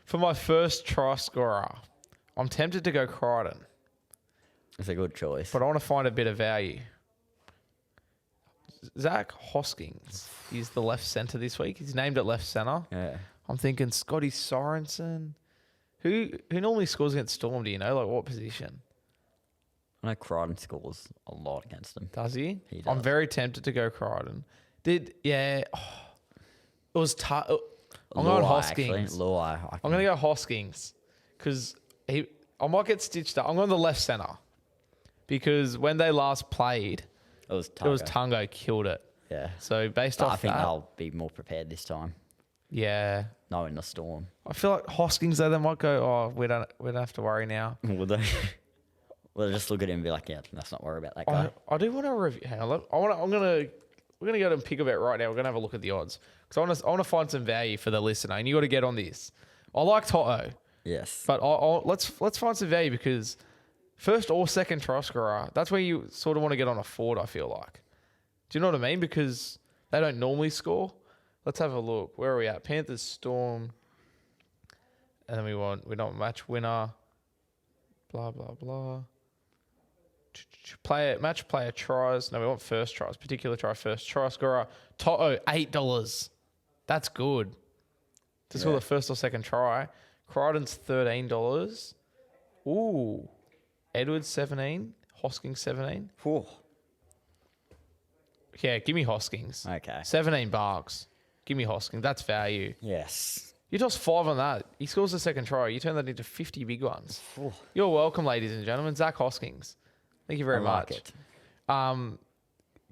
for my first try scorer, I'm tempted to go Crichton, It's a good choice. but I want to find a bit of value. Zach Hoskins is the left centre this week. He's named at left centre. Yeah. I'm thinking Scotty Sorensen. Who normally scores against Storm? Do you know? Like what position? I know Crichton scores a lot against them. Does he? He I'm does. very tempted to go Crichton. It was tough. I'm going Hoskins. Luai. I'm going to go Hoskins because I might get stitched up. I'm going the left centre because when they last played, It was it was Tungo killed it. Yeah. So based But off I think that, they'll be more prepared this time, yeah, knowing the Storm. I feel like Hoskins though they might go. Oh, we don't have to worry now. Would they? Well, just look at him and be like, yeah, let's not worry about that guy. I do want to review. Hang on, we're gonna go to Picklebet right now. We're gonna have a look at the odds because I want to find some value for the listener, and you got to get on this. I like Toto, Yes. but let's find some value because first or second try scorer, that's where you sort of want to get on a Ford. I feel like. Do you know what I mean? Because they don't normally score. Let's have a look. Where are we at? Panthers Storm, and then we don't match winner. Blah blah blah. Match player tries. No, we want first tries. Particular try first. Try scorer. Toto, $8. That's good. To score Yeah. the first or second try. Crichton's $13. Ooh. Edwards 17. Hoskins 17. Whew. Yeah, give me Hoskins. Okay. $17. Give me Hoskins. That's value. Yes. You toss 5 on that. He scores the second try. You turn that into 50 big ones. Whew. You're welcome, ladies and gentlemen. Zach Hoskins. Thank you very I like much. it.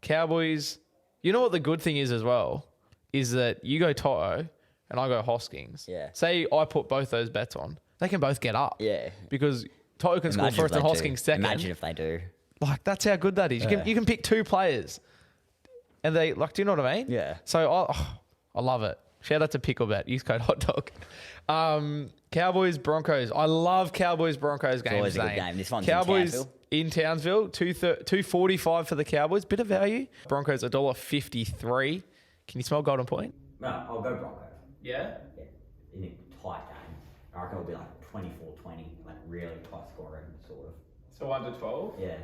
Cowboys. You know what the good thing is as well is that you go Toto and I go Hoskins. Yeah. Say I put both those bets on, they can both get up. Yeah. Because Toto can score Imagine if first and they do. Hoskins second. Imagine if they do. Like that's how good that is. Yeah. You can pick 2 players, and they like. Do you know what I mean? Yeah. So I love it. Shout out to Picklebet. Use code HOTDOG. Cowboys Broncos. I love Cowboys Broncos games. always a good Zane. game. This one's Cowboys in Townsville. 245 for the Cowboys. Bit of value. Broncos $1.53. Can you smell Golden Point? No, I'll go Broncos. Yeah. Yeah. In a tight game. I reckon it'll be like 24-20, like really tight scoring, sort of. So 1 to 12. Yeah.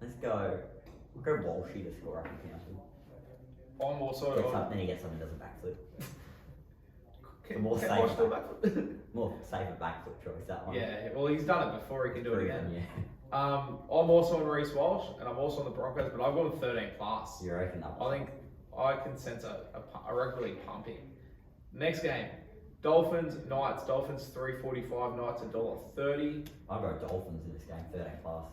Let's go. We'll go Walshy to score up in Townsville. I'm also Then he gets up and does a backflip. More Can safer Bosch do a back, backflip? more safer backflip choice, that one. Yeah, well, he's done it before. He can do it again. Yeah. I'm also on Reece Walsh, and I'm also on the Broncos, but I've gone 13 plus. You reckon that? I think I can sense a rugby league pumping. Next game, Dolphins, Knights. Dolphins 3.45, Knights $1.30. I'll go Dolphins in this game, 13 plus.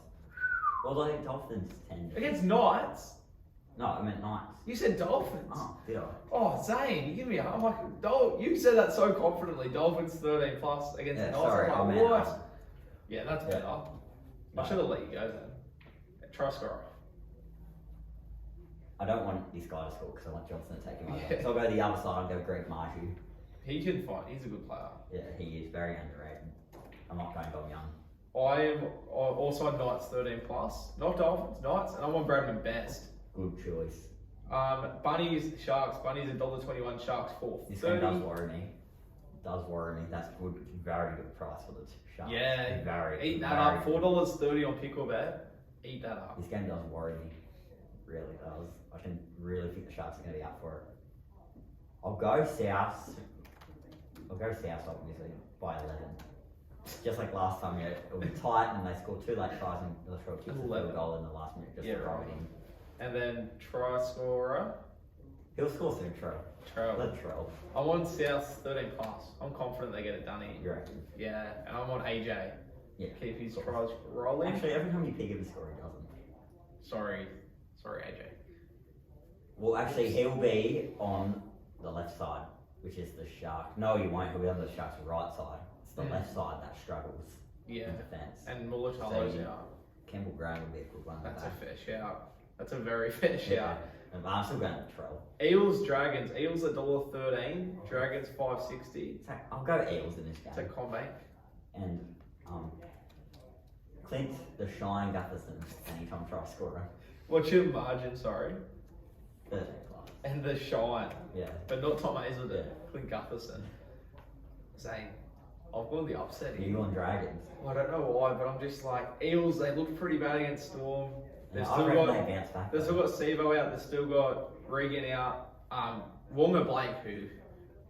Well, I think Dolphins 10. Against Knights? No, I meant Knights. You said Dolphins. Oh, did I? Oh, Zane, you give me a I'm like, you said that so confidently. Dolphins 13 plus against the Knights. Sorry, I'm I like, meant what? Yeah, that's better. No. I should have let you go then. Try score. I don't want this guy to score because I want Johnson to take him over. So I'll go the other side, I'll go Greg Marshy. He can fight. He's a good player. Yeah, he is very underrated. I'm not going Dom Young. I am also on Knights 13 plus. Not Dolphins, Knights, and I'm on Bradman Best. Good choice. Bunnies, Sharks. Bunnies $1.21, Sharks 4.30. This game does worry me. That's good. Very good price for the Sharks. Yeah, very. Eat that up. $4.30 on pickle bet. Eat that up. This game does worry me. Really does. I can really think the Sharks are going to be up for it. I'll go South. Obviously by 11. Just like last time, it'll be tight and they score 2 late tries and they'll throw a kick for a goal in the last minute just to throw it in. And then try scorer. He'll score soon, Trell. Let Trell. I'm on South 13 plus. I'm confident they get it done here. You reckon? Yeah, and I'm on AJ. Yeah. Keep his tries rolling. Actually, every time you pick him, he score, he doesn't. Sorry, AJ. Well, actually, he'll be on the left side, which is the Shark. No, he won't. He'll be on the Shark's right side. It's the left side that struggles in defence. And Mulatalo's out. Campbell Graham would be a good one. That's a fair shout. That's a very fair shout. And I'm still going to Trell. Eels, Dragons. Eels $1.13. Dragons $5.60. I'll go Eels in this game. It's a CommBank. And Clint the Shine Gutherson anytime try scorer. What's your margin? Sorry. 13 plus. And the Shine. Yeah. But not Tom Hazelden. Clint Gutherson. Zane. I've gone the upset here. You on Dragons? I don't know why, but I'm just like Eels. They looked pretty bad against Storm. They've still they bounce back. They've still got Sevo out. They've still got Regan out. Wonga Blake, who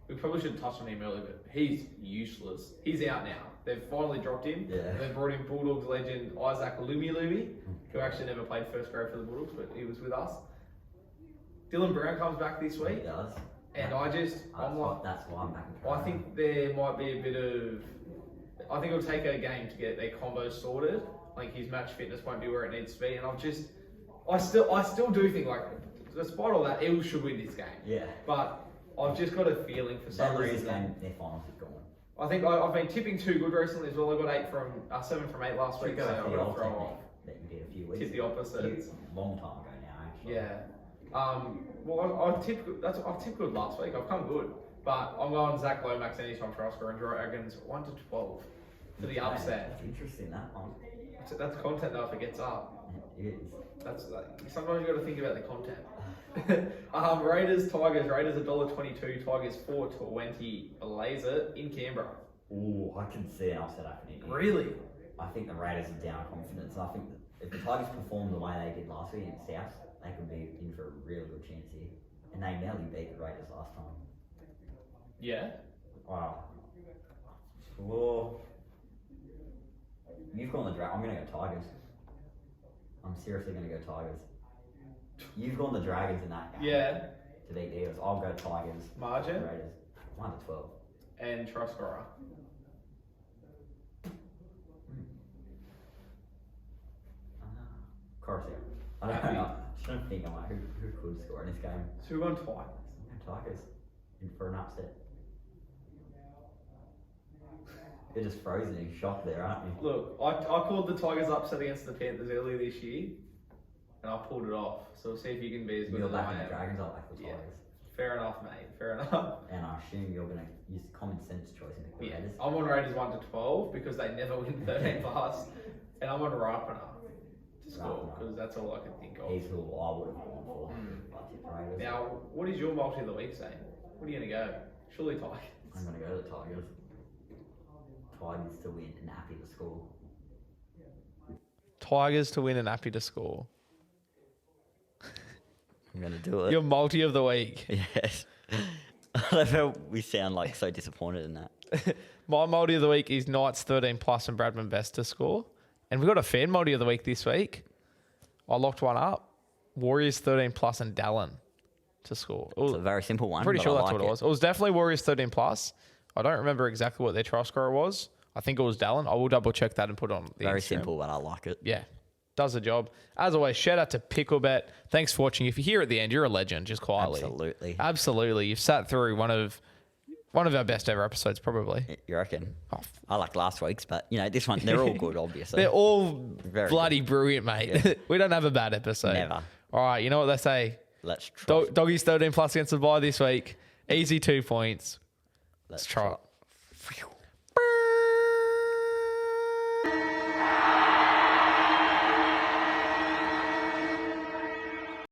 we probably should touch on him earlier, but he's useless. He's out now. They've finally dropped him. Yeah. They've brought in Bulldogs legend Isaac Lumi, who actually never played first grade for the Bulldogs, but he was with us. Dylan Brown comes back this week. He does. And I'm like, that's why I'm back in I think there might be a bit of. I think it'll take a game to get their combos sorted. Like his match fitness won't be where it needs to be, and I still do think like, despite all that, Eagles should win this game. Yeah. But I've just got a feeling for some reason. Their finals is gone. I think I've been tipping too good recently as well. I got 7 from 8 last week, so I've got to throw off. That you did a few weeks. Tip the opposite. Long time ago now, actually. Yeah. Well, I tipped good last week. I've come good, but I'm going Zach Lomax anytime try scorer and Dragons 1-12 for the upset. That's interesting, that one. That's content though if it gets up. It is. That's sometimes you got to think about the content. Raiders, Tigers. Raiders $1.22. Tigers $4.20. Blazer in Canberra. Ooh, I can see an upset happening here. Really? I think the Raiders are down confidence. I think that if the Tigers perform the way they did last week in South, they could be in for a really good chance here. And they nearly beat the Raiders last time. Yeah. Wow. Well, you've gone the I'm going to go Tigers. I'm seriously going to go Tigers. You've gone the Dragons in that game. Yeah. To beat the Eagles. I'll go Tigers. Margin? Raiders. 1-12. And try scorer. Coruscant. I don't know. I don't think I'm like, who could score in this game? So we're going Tigers. Tigers. In for an upset. You're just frozen in shock there, aren't you? Look, I called the Tigers upset against the Panthers earlier this year, and I pulled it off. So we'll see if you can be as good You're as back I in the am. Dragons, I'll back the Tigers. Yeah. Fair enough, mate. Fair enough. And I assume you're going to use common sense choice and pick the Raiders. I'm on Raiders 1-12 because they never win 13 plus, and I'm on Ripener to score because that's all I can think of. He's who I would have gone for. I tipped Raiders. Now, what is your multi of the week saying? What are you going to go? Surely Tigers. I'm going to go to the Tigers. Tigers to win and happy to score. Tigers to win and happy to score. I'm going to do it. Your multi of the week. Yes. I love how we sound like so disappointed in that. My multi of the week is Knights 13 plus and Bradman Best to score. And we've got a fan multi of the week this week. I locked one up. Warriors 13 plus and Dallin to score. It's a very simple one. Pretty sure that's like what it was. It was definitely Warriors 13 plus. I don't remember exactly what their try scorer was. I think it was Dallin. I will double check that and put it on the Very Instagram. simple, but I like it. Yeah. Does the job. As always, shout out to Picklebet. Thanks for watching. If you're here at the end, you're a legend, just quietly. Absolutely. You've sat through one of our best ever episodes, probably. You reckon? Oh, I like last week's, but this one, they're all good, obviously. They're all very bloody good. Brilliant, mate. Yeah. We don't have a bad episode. Never. All right, you know what they say? Let's try. Doggies 13 plus against the bye this week. Easy 2 points. Let's try it.